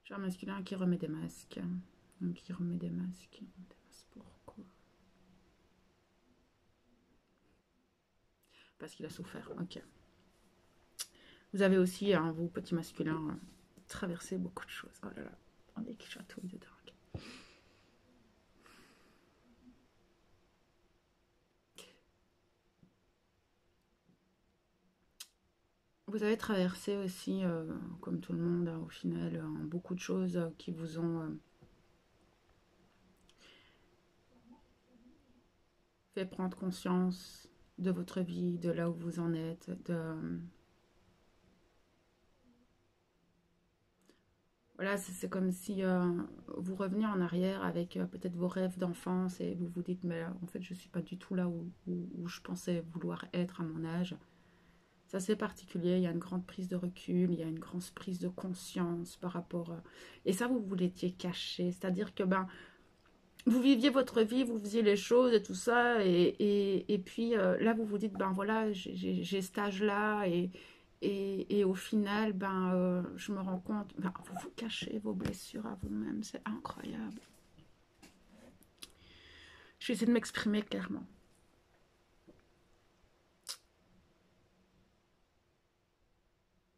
J'ai un masculin qui remet des masques. Donc, qui remet des masques. Pourquoi? Parce qu'il a souffert. Ok. Vous avez aussi, hein, vous, petit masculin, traversé beaucoup de choses. Oh là là. Attendez, qui chatouille de dingue. Vous avez traversé aussi, comme tout le monde, au final, beaucoup de choses qui vous ont fait prendre conscience de votre vie, de là où vous en êtes, voilà, c'est comme si vous reveniez en arrière avec peut-être vos rêves d'enfance et vous vous dites, mais en fait, je ne suis pas du tout là où je pensais vouloir être à mon âge. Ça, c'est particulier, il y a une grande prise de recul, il y a une grande prise de conscience par rapport... et ça, vous l'étiez caché, c'est-à-dire que ben, vous viviez votre vie, vous faisiez les choses et tout ça, et puis là, vous vous dites, ben voilà, j'ai cet âge-là, et au final, ben, je me rends compte, ben, vous vous cachez vos blessures à vous-même, c'est incroyable. Je vais essayer de m'exprimer clairement.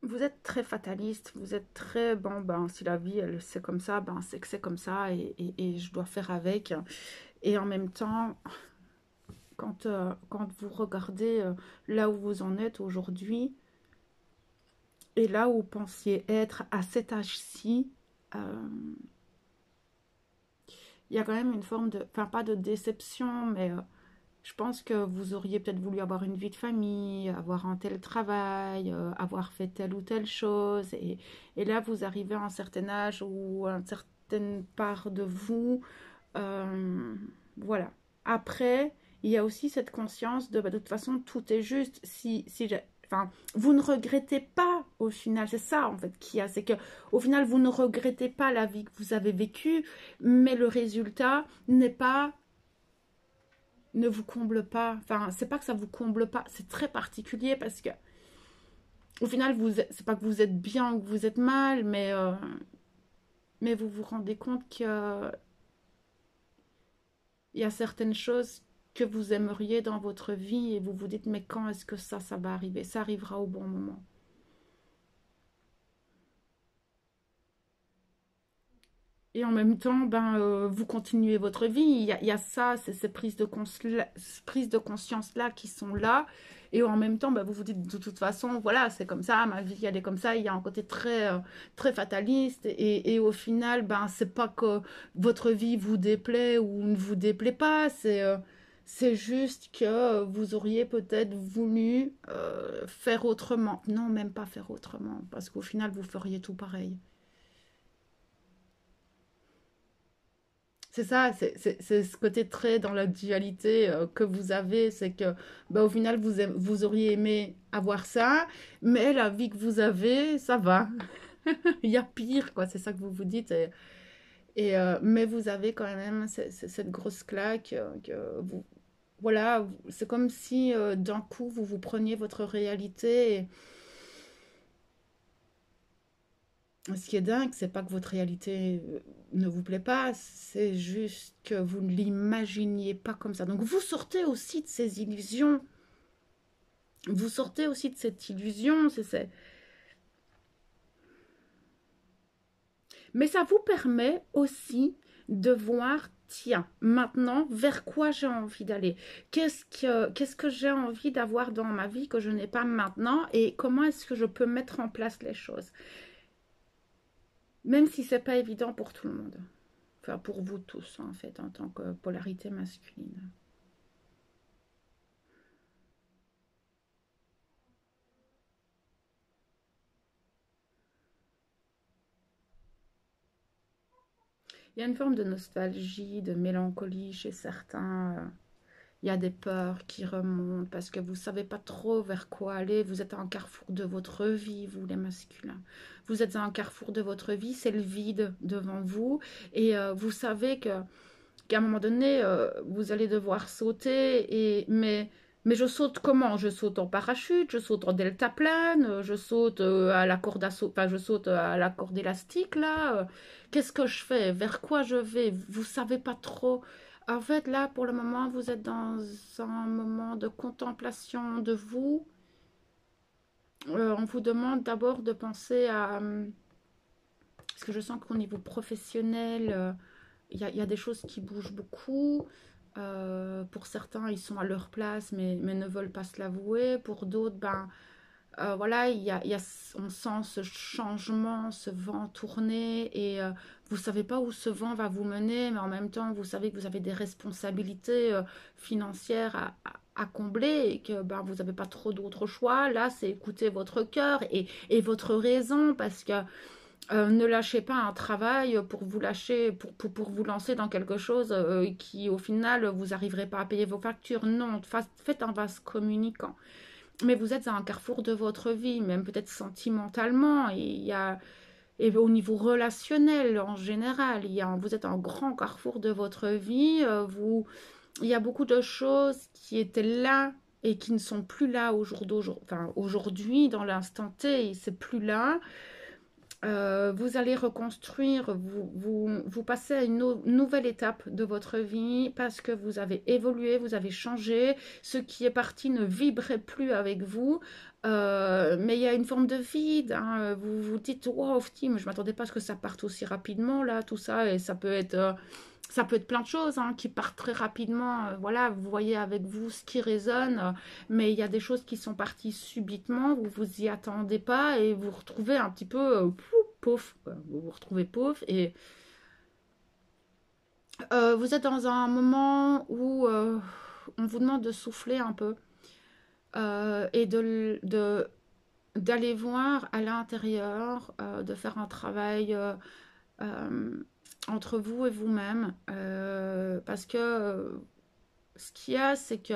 Vous êtes très fataliste, vous êtes très, bon, ben, si la vie, elle, c'est comme ça, ben, c'est que c'est comme ça, et je dois faire avec. Et en même temps, quand vous regardez là où vous en êtes aujourd'hui, et là où vous pensiez être à cet âge-ci, euh, il y a quand même une forme de, enfin pas de déception, mais je pense que vous auriez peut-être voulu avoir une vie de famille, avoir un tel travail, avoir fait telle ou telle chose. Et là, vous arrivez à un certain âge ou une certaine part de vous. euh, voilà. Après, il y a aussi cette conscience de, bah, de toute façon, tout est juste. Enfin, vous ne regrettez pas au final, c'est ça en fait qu'il y a, c'est que au final vous ne regrettez pas la vie que vous avez vécue, mais le résultat n'est pas, ne vous comble pas. Enfin, c'est pas que ça vous comble pas, c'est très particulier parce que au final, c'est pas que vous êtes bien ou que vous êtes mal, mais vous vous rendez compte que il y a certaines choses que vous aimeriez dans votre vie et vous vous dites, mais quand est-ce que ça va arriver? Ça arrivera au bon moment. Et en même temps, ben, vous continuez votre vie. Il y a ça, ces prises de conscience-là qui sont là. Et en même temps, ben, vous vous dites, de toute façon, voilà, c'est comme ça, ma vie, elle est comme ça. Il y a un côté très, très fataliste. Et au final, ben, c'est pas que votre vie vous déplaît ou ne vous déplaît pas. C'est juste que vous auriez peut-être voulu faire autrement. Non, même pas faire autrement. Parce qu'au final, vous feriez tout pareil. C'est ça, c'est ce côté très dans la dualité que vous avez, c'est que bah, au final vous auriez aimé avoir ça, mais la vie que vous avez, ça va. Il y a pire, quoi, c'est ça que vous vous dites. Mais vous avez quand même cette grosse claque que vous, voilà, c'est comme si d'un coup vous vous preniez votre réalité Ce qui est dingue, c'est pas que votre réalité ne vous plaît pas, c'est juste que vous ne l'imaginiez pas comme ça. Donc vous sortez aussi de ces illusions. Vous sortez aussi de cette illusion. Mais ça vous permet aussi de voir, tiens, maintenant, vers quoi j'ai envie d'aller? Qu'est-ce que j'ai envie d'avoir dans ma vie que je n'ai pas maintenant? Et comment est-ce que je peux mettre en place les choses? Même si c'est pas évident pour tout le monde. Enfin, pour vous tous, en fait, en tant que polarité masculine. Il y a une forme de nostalgie, de mélancolie chez certains. Il y a des peurs qui remontent parce que vous ne savez pas trop vers quoi aller. Vous êtes à un carrefour de votre vie, vous les masculins. Vous êtes à un carrefour de votre vie, c'est le vide devant vous. Et vous savez qu'à un moment donné, vous allez devoir sauter. Mais je saute comment? Je saute en parachute, je saute en deltaplane, je saute à la corde à enfin, je saute à la corde élastique là. Qu'est-ce que je fais? Vers quoi je vais? Vous savez pas trop. En fait, là, pour le moment, vous êtes dans un moment de contemplation de vous. On vous demande d'abord de penser à... Parce que je sens qu'au niveau professionnel, y a des choses qui bougent beaucoup. Pour certains, ils sont à leur place, mais ne veulent pas se l'avouer. Pour d'autres, ben, voilà, on sent ce changement, ce vent tourner, et vous ne savez pas où ce vent va vous mener, mais en même temps, vous savez que vous avez des responsabilités financières à combler et que ben, vous n'avez pas trop d'autres choix. Là, c'est écouter votre cœur et votre raison, parce que ne lâchez pas un travail pour vous lâcher, pour vous lancer dans quelque chose qui, au final, vous n'arriverez pas à payer vos factures. Non, faites un vase communicant. Mais vous êtes à un carrefour de votre vie, même peut-être sentimentalement, et au niveau relationnel en général, vous êtes à un grand carrefour de votre vie. Il y a beaucoup de choses qui étaient là et qui ne sont plus là aujourd'hui, dans l'instant T, c'est plus là. Vous allez reconstruire, vous passez à une nouvelle étape de votre vie parce que vous avez évolué, vous avez changé. Ce qui est parti ne vibrait plus avec vous. Mais il y a une forme de vide. Hein. Vous vous dites, wow, Tim, je ne m'attendais pas à ce que ça parte aussi rapidement, là, tout ça. Et ça peut être plein de choses hein, qui partent très rapidement. Voilà, vous voyez avec vous ce qui résonne. Mais il y a des choses qui sont parties subitement. Vous vous y attendez pas et vous vous retrouvez un petit peu pauvre. Vous vous retrouvez pauvre et vous êtes dans un moment où on vous demande de souffler un peu et d'aller voir à l'intérieur, de faire un travail euh, entre vous et vous-même parce que ce qu'il y a, c'est que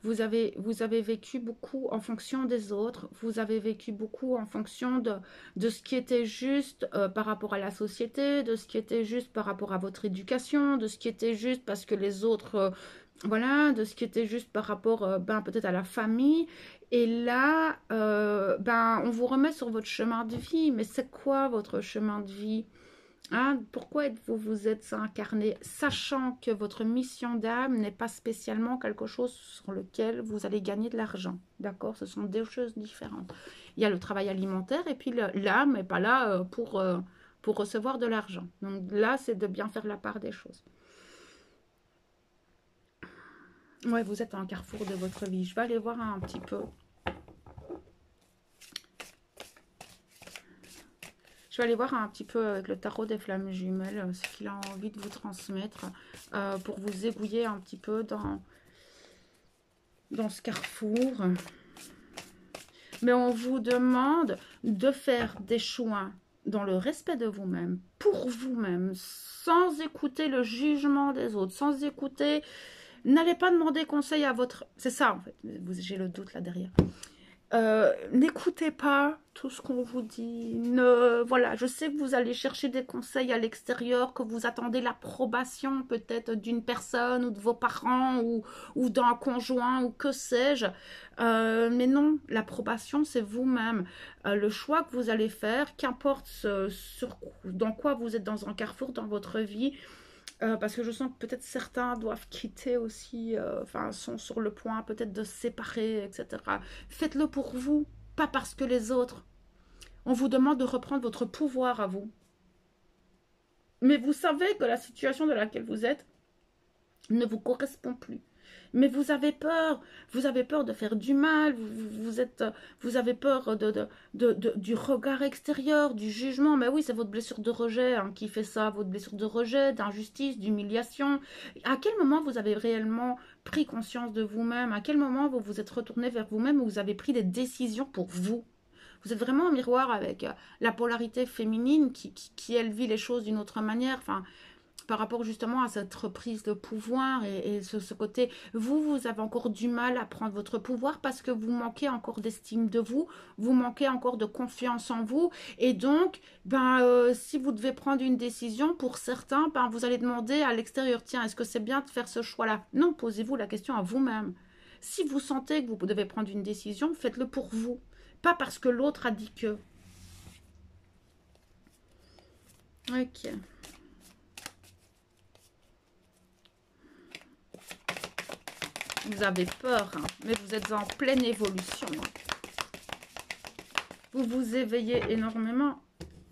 vous avez vécu beaucoup en fonction des autres, vous avez vécu beaucoup en fonction de ce qui était juste par rapport à la société, de ce qui était juste par rapport à votre éducation, de ce qui était juste parce que les autres, voilà, de ce qui était juste par rapport ben, peut-être à la famille. Et là, ben, on vous remet sur votre chemin de vie. Mais c'est quoi votre chemin de vie? Hein, pourquoi êtes-vous vous êtes incarné, sachant que votre mission d'âme n'est pas spécialement quelque chose sur lequel vous allez gagner de l'argent. D'accord? Ce sont deux choses différentes. Il y a le travail alimentaire et puis l'âme n'est pas là pour recevoir de l'argent. Donc là, c'est de bien faire la part des choses. Ouais, vous êtes à un carrefour de votre vie. Je vais aller voir un petit peu. Je vais aller voir un petit peu avec le tarot des flammes jumelles ce qu'il a envie de vous transmettre pour vous aiguiller un petit peu dans ce carrefour. Mais on vous demande de faire des choix dans le respect de vous-même, pour vous-même, sans écouter le jugement des autres, sans écouter... N'allez pas demander conseil à votre... C'est ça, en fait. J'ai le doute là derrière. N'écoutez pas tout ce qu'on vous dit. Ne, voilà, je sais que vous allez chercher des conseils à l'extérieur, que vous attendez l'approbation peut-être d'une personne ou de vos parents ou d'un conjoint ou que sais-je. Mais non, l'approbation, c'est vous-même. Le choix que vous allez faire, qu'importe dans quoi vous êtes dans un carrefour dans votre vie, parce que je sens que peut-être certains doivent quitter aussi, enfin, sont sur le point peut-être de se séparer, etc. Faites-le pour vous, pas parce que les autres. On vous demande de reprendre votre pouvoir à vous. Mais vous savez que la situation dans laquelle vous êtes ne vous correspond plus. Mais vous avez peur de faire du mal, vous avez peur du regard extérieur, du jugement. Mais oui, c'est votre blessure de rejet hein, qui fait ça, votre blessure de rejet, d'injustice, d'humiliation. À quel moment vous avez réellement pris conscience de vous-même? À quel moment vous vous êtes retourné vers vous-même où vous avez pris des décisions pour vous? Vous êtes vraiment en miroir avec la polarité féminine qui, elle, vit les choses d'une autre manière. Enfin, par rapport justement à cette reprise de pouvoir et ce côté, vous avez encore du mal à prendre votre pouvoir parce que vous manquez encore d'estime de vous, vous manquez encore de confiance en vous et donc, si vous devez prendre une décision, pour certains, vous allez demander à l'extérieur, tiens, est-ce que c'est bien de faire ce choix-là? Non, posez-vous la question à vous-même. Si vous sentez que vous devez prendre une décision, faites-le pour vous, pas parce que l'autre a dit que. Ok. Vous avez peur, hein, mais vous êtes en pleine évolution. Hein. Vous vous éveillez énormément.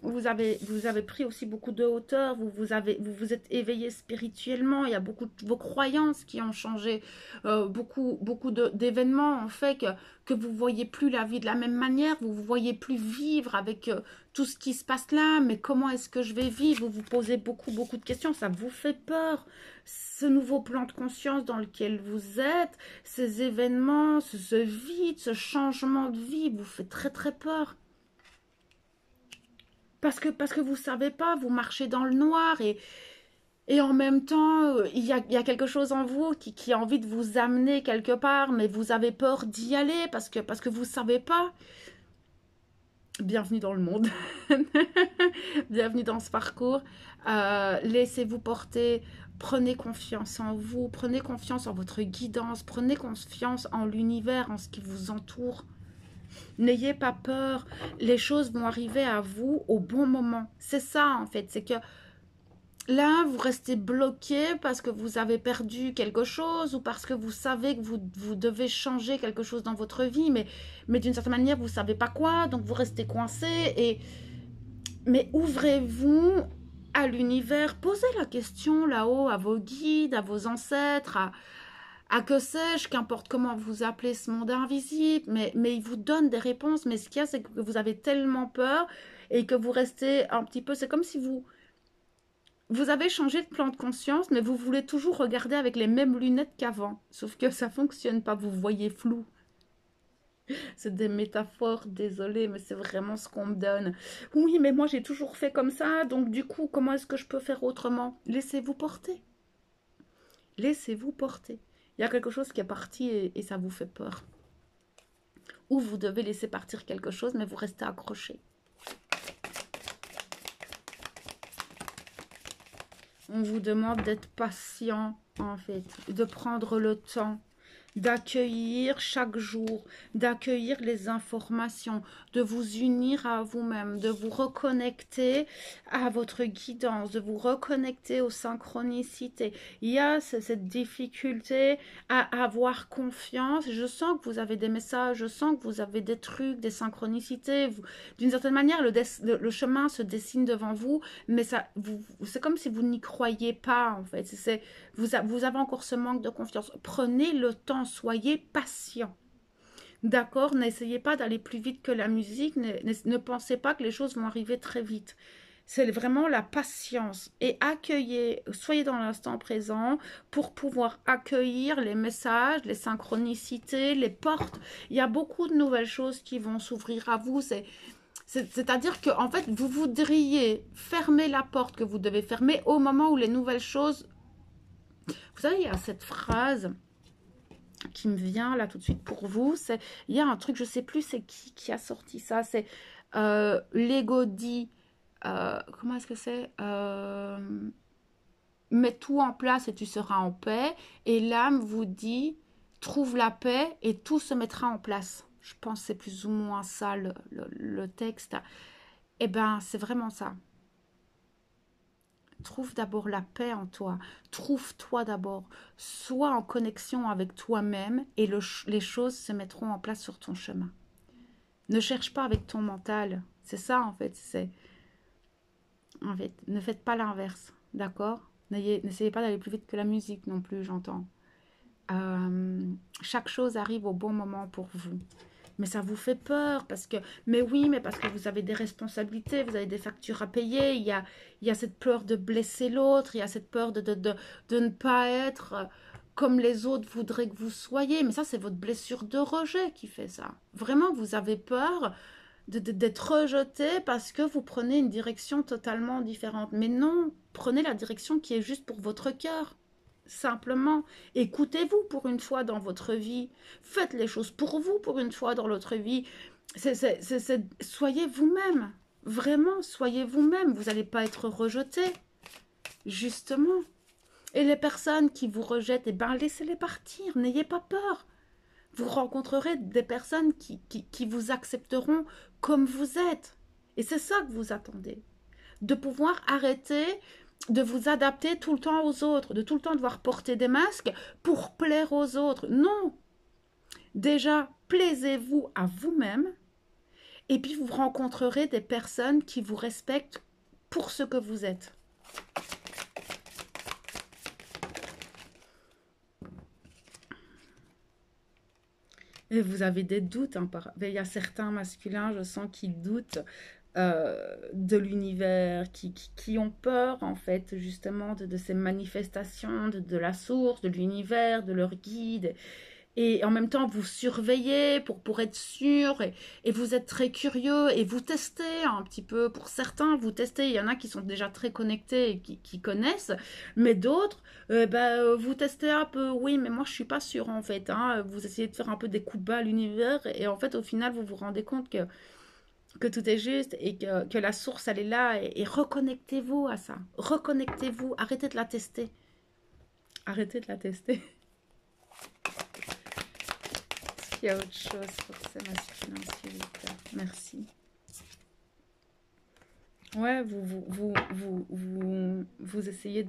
Vous avez pris aussi beaucoup de hauteur. Vous vous êtes éveillé spirituellement. Il y a beaucoup de vos croyances qui ont changé. Beaucoup d'événements ont fait que vous ne voyez plus la vie de la même manière. Vous ne voyez plus vivre avec tout ce qui se passe là. Mais comment est-ce que je vais vivre? Vous vous posez beaucoup de questions. Ça vous fait peur. Ce nouveau plan de conscience dans lequel vous êtes, ces événements, ce vide, ce changement de vie, vous fait très peur. Parce que vous ne savez pas, vous marchez dans le noir et en même temps, il y a quelque chose en vous qui a envie de vous amener quelque part, mais vous avez peur d'y aller parce que vous ne savez pas. Bienvenue dans le monde. Bienvenue dans ce parcours. Laissez-vous porter. Prenez confiance en vous. Prenez confiance en votre guidance. Prenez confiance en l'univers, en ce qui vous entoure. N'ayez pas peur, les choses vont arriver à vous au bon moment. C'est ça en fait, c'est que là, vous restez bloqué parce que vous avez perdu quelque chose ou parce que vous savez que vous devez changer quelque chose dans votre vie, mais d'une certaine manière, vous ne savez pas quoi, donc vous restez coincé. Mais ouvrez-vous à l'univers, posez la question là-haut à vos guides, à vos ancêtres, à que sais-je, qu'importe comment vous appelez ce monde invisible, mais il vous donne des réponses. Mais ce qu'il y a, c'est que vous avez tellement peur et que vous restez un petit peu... C'est comme si vous avez changé de plan de conscience, mais vous voulez toujours regarder avec les mêmes lunettes qu'avant. Sauf que ça ne fonctionne pas, vous voyez flou. C'est des métaphores, désolé, mais c'est vraiment ce qu'on me donne. Oui, mais moi j'ai toujours fait comme ça, donc du coup, comment est-ce que je peux faire autrement? Laissez-vous porter. Laissez-vous porter. Il y a quelque chose qui est parti et ça vous fait peur. Ou vous devez laisser partir quelque chose, mais vous restez accroché. On vous demande d'être patient, en fait, de prendre le temps, d'accueillir chaque jour, d'accueillir les informations, de vous unir à vous-même, de vous reconnecter à votre guidance, de vous reconnecter aux synchronicités. Il y a cette difficulté à avoir confiance. Je sens que vous avez des messages, je sens que vous avez des trucs, des synchronicités. D'une certaine manière, le chemin se dessine devant vous, mais c'est comme si vous n'y croyez pas, en fait. Vous avez encore ce manque de confiance. Prenez le temps, soyez patient. D'accord? N'essayez pas d'aller plus vite que la musique. Ne pensez pas que les choses vont arriver très vite. C'est vraiment la patience. Et accueillez, soyez dans l'instant présent pour pouvoir accueillir les messages, les synchronicités, les portes. Il y a beaucoup de nouvelles choses qui vont s'ouvrir à vous. C'est-à-dire que en fait, vous voudriez fermer la porte que vous devez fermer au moment où les nouvelles choses... Vous savez, il y a cette phrase qui me vient là tout de suite pour vous, c'est, il y a un truc, je sais plus c'est qui a sorti ça, c'est l'ego dit, comment est-ce que c'est mets tout en place et tu seras en paix, et l'âme vous dit, trouve la paix et tout se mettra en place. Je pense que c'est plus ou moins ça le texte. Eh bien, c'est vraiment ça. Trouve d'abord la paix en toi. Trouve-toi d'abord. Sois en connexion avec toi-même et les choses se mettront en place sur ton chemin. Ne cherche pas avec ton mental. C'est ça, en fait. Ne faites pas l'inverse. D'accord? N'essayez pas d'aller plus vite que la musique non plus, j'entends. Chaque chose arrive au bon moment pour vous. Mais ça vous fait peur parce que, mais oui, mais parce que vous avez des responsabilités, vous avez des factures à payer, il y a cette peur de blesser l'autre, il y a cette peur de ne pas être comme les autres voudraient que vous soyez. Mais ça, c'est votre blessure de rejet qui fait ça. Vraiment, vous avez peur d'être rejeté parce que vous prenez une direction totalement différente. Mais non, prenez la direction qui est juste pour votre cœur. Simplement, écoutez-vous pour une fois dans votre vie. Faites les choses pour vous pour une fois dans votre vie. Soyez vous-même. Vraiment, soyez vous-même. Vous n'allez pas être rejeté. Justement. Et les personnes qui vous rejettent, eh ben, laissez-les partir. N'ayez pas peur. Vous rencontrerez des personnes qui vous accepteront comme vous êtes. Et c'est ça que vous attendez. De pouvoir arrêter de vous adapter tout le temps aux autres, de tout le temps devoir porter des masques pour plaire aux autres. Non. Déjà, plaisez-vous à vous-même et puis vous rencontrerez des personnes qui vous respectent pour ce que vous êtes. Et vous avez des doutes. Hein, il y a certains masculins, je sens, qui doutent de l'univers, qui ont peur, en fait, justement, de ces manifestations, de la source, de l'univers, de leur guide. Et en même temps, vous surveillez pour être sûr, et vous êtes très curieux, et vous testez un petit peu. Pour certains, vous testez. Il y en a qui sont déjà très connectés et qui connaissent, mais d'autres, vous testez un peu. Oui, mais moi, je suis pas sûre, en fait. Hein. Vous essayez de faire un peu des coups bas à l'univers, et en fait, au final, vous vous rendez compte que tout est juste, et que la source, elle est là, et reconnectez-vous à ça. Reconnectez-vous. Arrêtez de la tester. Arrêtez de la tester. Il y a autre chose pour ces masculins, s'il vous plaît. Merci. Ouais, vous essayez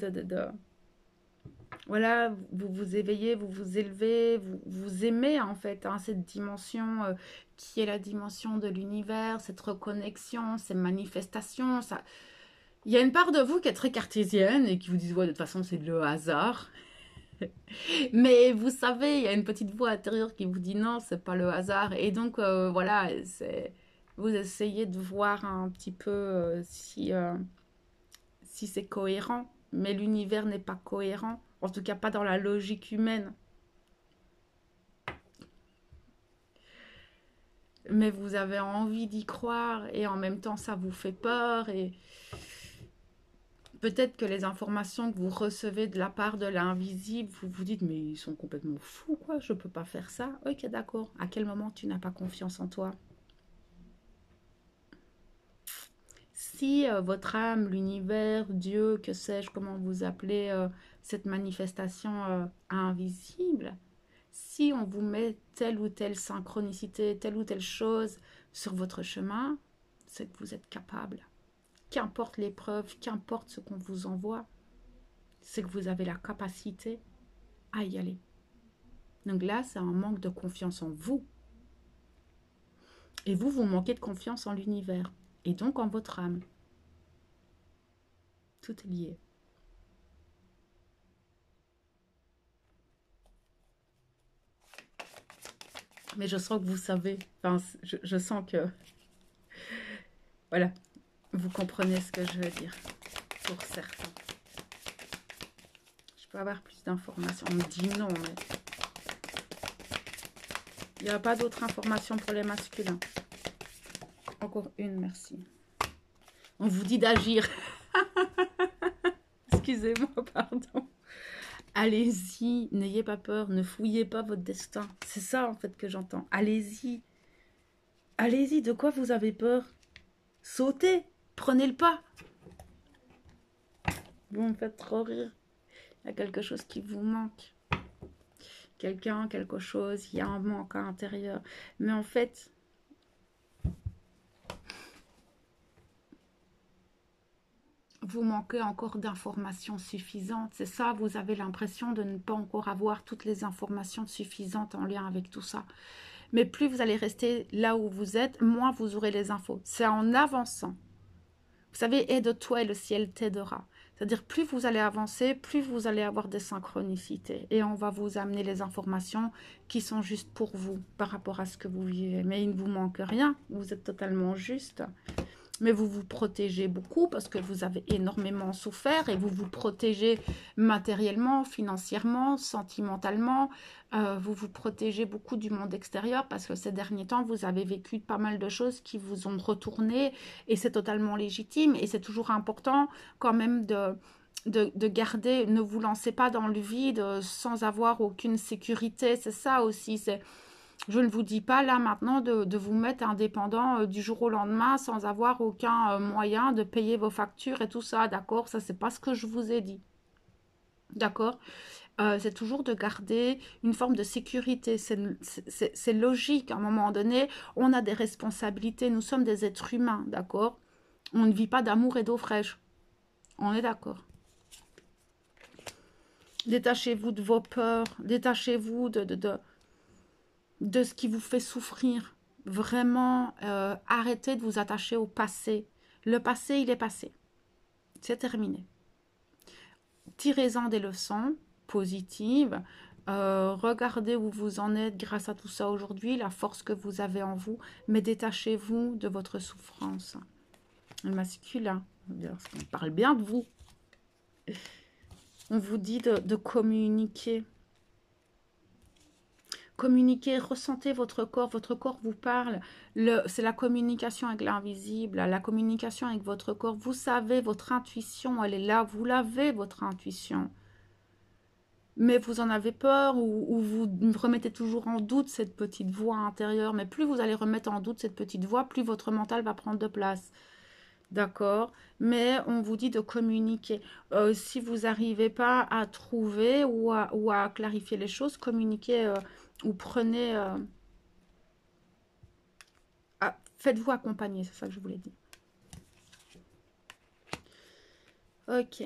voilà, vous vous éveillez, vous vous élevez, vous aimez en fait hein, cette dimension qui est la dimension de l'univers, cette reconnexion, ces manifestations. Ça... Il y a une part de vous qui est très cartésienne et qui vous dit ouais, de toute façon c'est le hasard. Mais vous savez, il y a une petite voix intérieure qui vous dit non, c'est pas le hasard. Et donc, voilà, vous essayez de voir un petit peu si c'est cohérent. Mais l'univers n'est pas cohérent. En tout cas, pas dans la logique humaine. Mais vous avez envie d'y croire et en même temps, ça vous fait peur. Et peut-être que les informations que vous recevez de la part de l'invisible, vous vous dites, mais ils sont complètement fous, quoi, je peux pas faire ça. Ok, d'accord. À quel moment tu n'as pas confiance en toi? Si votre âme, l'univers, Dieu, que sais-je, comment vous appelez cette manifestation invisible, si on vous met telle ou telle synchronicité, telle ou telle chose sur votre chemin, c'est que vous êtes capable. Qu'importe l'épreuve, qu'importe ce qu'on vous envoie, c'est que vous avez la capacité à y aller. Donc là, c'est un manque de confiance en vous. Et vous manquez de confiance en l'univers. Et donc en votre âme. Tout est lié. Mais je sens que vous savez. Enfin, je sens que... Voilà. Vous comprenez ce que je veux dire. Pour certains. Je peux avoir plus d'informations. On me dit non, mais... Il n'y a pas d'autres informations pour les masculins. Encore une, merci. On vous dit d'agir. Excusez-moi, pardon. Allez-y, n'ayez pas peur, ne fouillez pas votre destin. C'est ça en fait que j'entends. Allez-y, allez-y, de quoi vous avez peur? Sautez, prenez le pas. Vous me faites trop rire. Il y a quelque chose qui vous manque. Quelqu'un, quelque chose, il y a un manque à l'intérieur. Mais en fait, vous manquez encore d'informations suffisantes. C'est ça, vous avez l'impression de ne pas encore avoir toutes les informations suffisantes en lien avec tout ça. Mais plus vous allez rester là où vous êtes, moins vous aurez les infos. C'est en avançant. Vous savez, aide-toi et le ciel t'aidera. C'est-à-dire, plus vous allez avancer, plus vous allez avoir des synchronicités. Et on va vous amener les informations qui sont justes pour vous par rapport à ce que vous vivez. Mais il ne vous manque rien. Vous êtes totalement juste. Mais vous vous protégez beaucoup parce que vous avez énormément souffert et vous vous protégez matériellement, financièrement, sentimentalement. Vous vous protégez beaucoup du monde extérieur parce que ces derniers temps, vous avez vécu pas mal de choses qui vous ont retourné et c'est totalement légitime et c'est toujours important quand même de garder, ne vous lancez pas dans le vide sans avoir aucune sécurité. C'est ça aussi, c'est... Je ne vous dis pas là maintenant de vous mettre indépendant du jour au lendemain sans avoir aucun moyen de payer vos factures et tout ça, d'accord? Ça, c'est pas ce que je vous ai dit, d'accord? C'est toujours de garder une forme de sécurité. C'est logique, à un moment donné, on a des responsabilités, nous sommes des êtres humains, d'accord? On ne vit pas d'amour et d'eau fraîche. On est d'accord. Détachez-vous de vos peurs, détachez-vous de ce qui vous fait souffrir. Vraiment, arrêtez de vous attacher au passé. Le passé, il est passé. C'est terminé. Tirez-en des leçons positives. Regardez où vous en êtes grâce à tout ça aujourd'hui, la force que vous avez en vous, mais détachez-vous de votre souffrance. Le masculin, on parle bien de vous. On vous dit de communiquer. Communiquez, ressentez votre corps vous parle. C'est la communication avec l'invisible, la communication avec votre corps. Vous savez, votre intuition, elle est là, vous l'avez, votre intuition. Mais vous en avez peur ou vous remettez toujours en doute cette petite voix intérieure. Mais plus vous allez remettre en doute cette petite voix, plus votre mental va prendre de place. D'accord? Mais on vous dit de communiquer. Si vous n'arrivez pas à trouver ou à clarifier les choses, communiquez ou prenez... faites-vous accompagner, c'est ça que je voulais dire. Ok.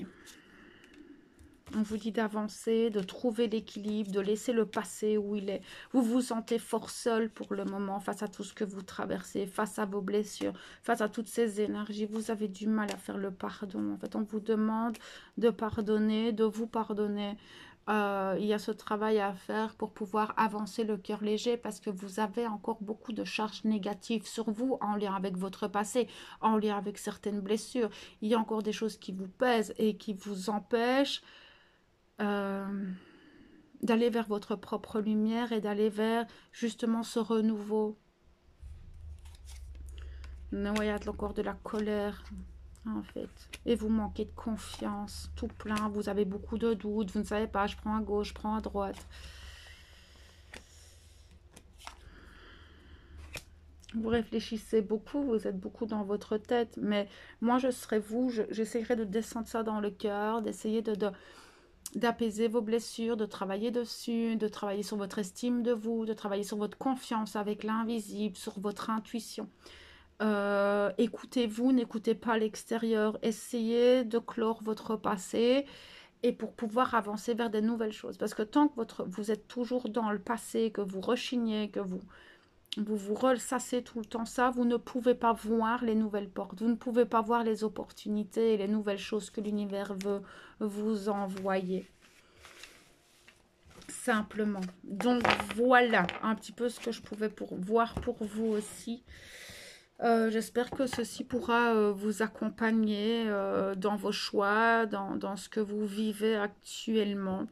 On vous dit d'avancer, de trouver l'équilibre, de laisser le passé où il est. Vous vous sentez fort seul pour le moment face à tout ce que vous traversez, face à vos blessures, face à toutes ces énergies. Vous avez du mal à faire le pardon. En fait, on vous demande de pardonner, de vous pardonner. Il y a ce travail à faire pour pouvoir avancer le cœur léger parce que vous avez encore beaucoup de charges négatives sur vous en lien avec votre passé, en lien avec certaines blessures. Il y a encore des choses qui vous pèsent et qui vous empêchent d'aller vers votre propre lumière et d'aller vers justement ce renouveau. Il y a encore de la colère en fait et vous manquez de confiance, tout plein, vous avez beaucoup de doutes, vous ne savez pas, je prends à gauche, je prends à droite. Vous réfléchissez beaucoup, vous êtes beaucoup dans votre tête, mais moi je serais vous, j'essaierai de descendre ça dans le cœur, d'essayer d'apaiser vos blessures, de travailler dessus, de travailler sur votre estime de vous, de travailler sur votre confiance avec l'invisible, sur votre intuition. Écoutez-vous, n'écoutez pas l'extérieur. Essayez de clore votre passé et pour pouvoir avancer vers des nouvelles choses. Parce que tant que vous êtes toujours dans le passé, que vous rechignez, que vous ressassez tout le temps ça, vous ne pouvez pas voir les nouvelles portes, vous ne pouvez pas voir les opportunités et les nouvelles choses que l'univers veut vous envoyer. Simplement. Donc voilà un petit peu ce que je pouvais voir pour vous aussi. J'espère que ceci pourra vous accompagner dans vos choix, dans ce que vous vivez actuellement.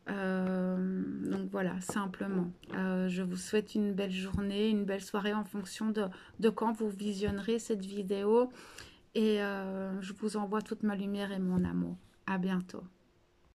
Donc voilà, simplement. Je vous souhaite une belle journée, une belle soirée en fonction de quand vous visionnerez cette vidéo. Et je vous envoie toute ma lumière et mon amour. À bientôt.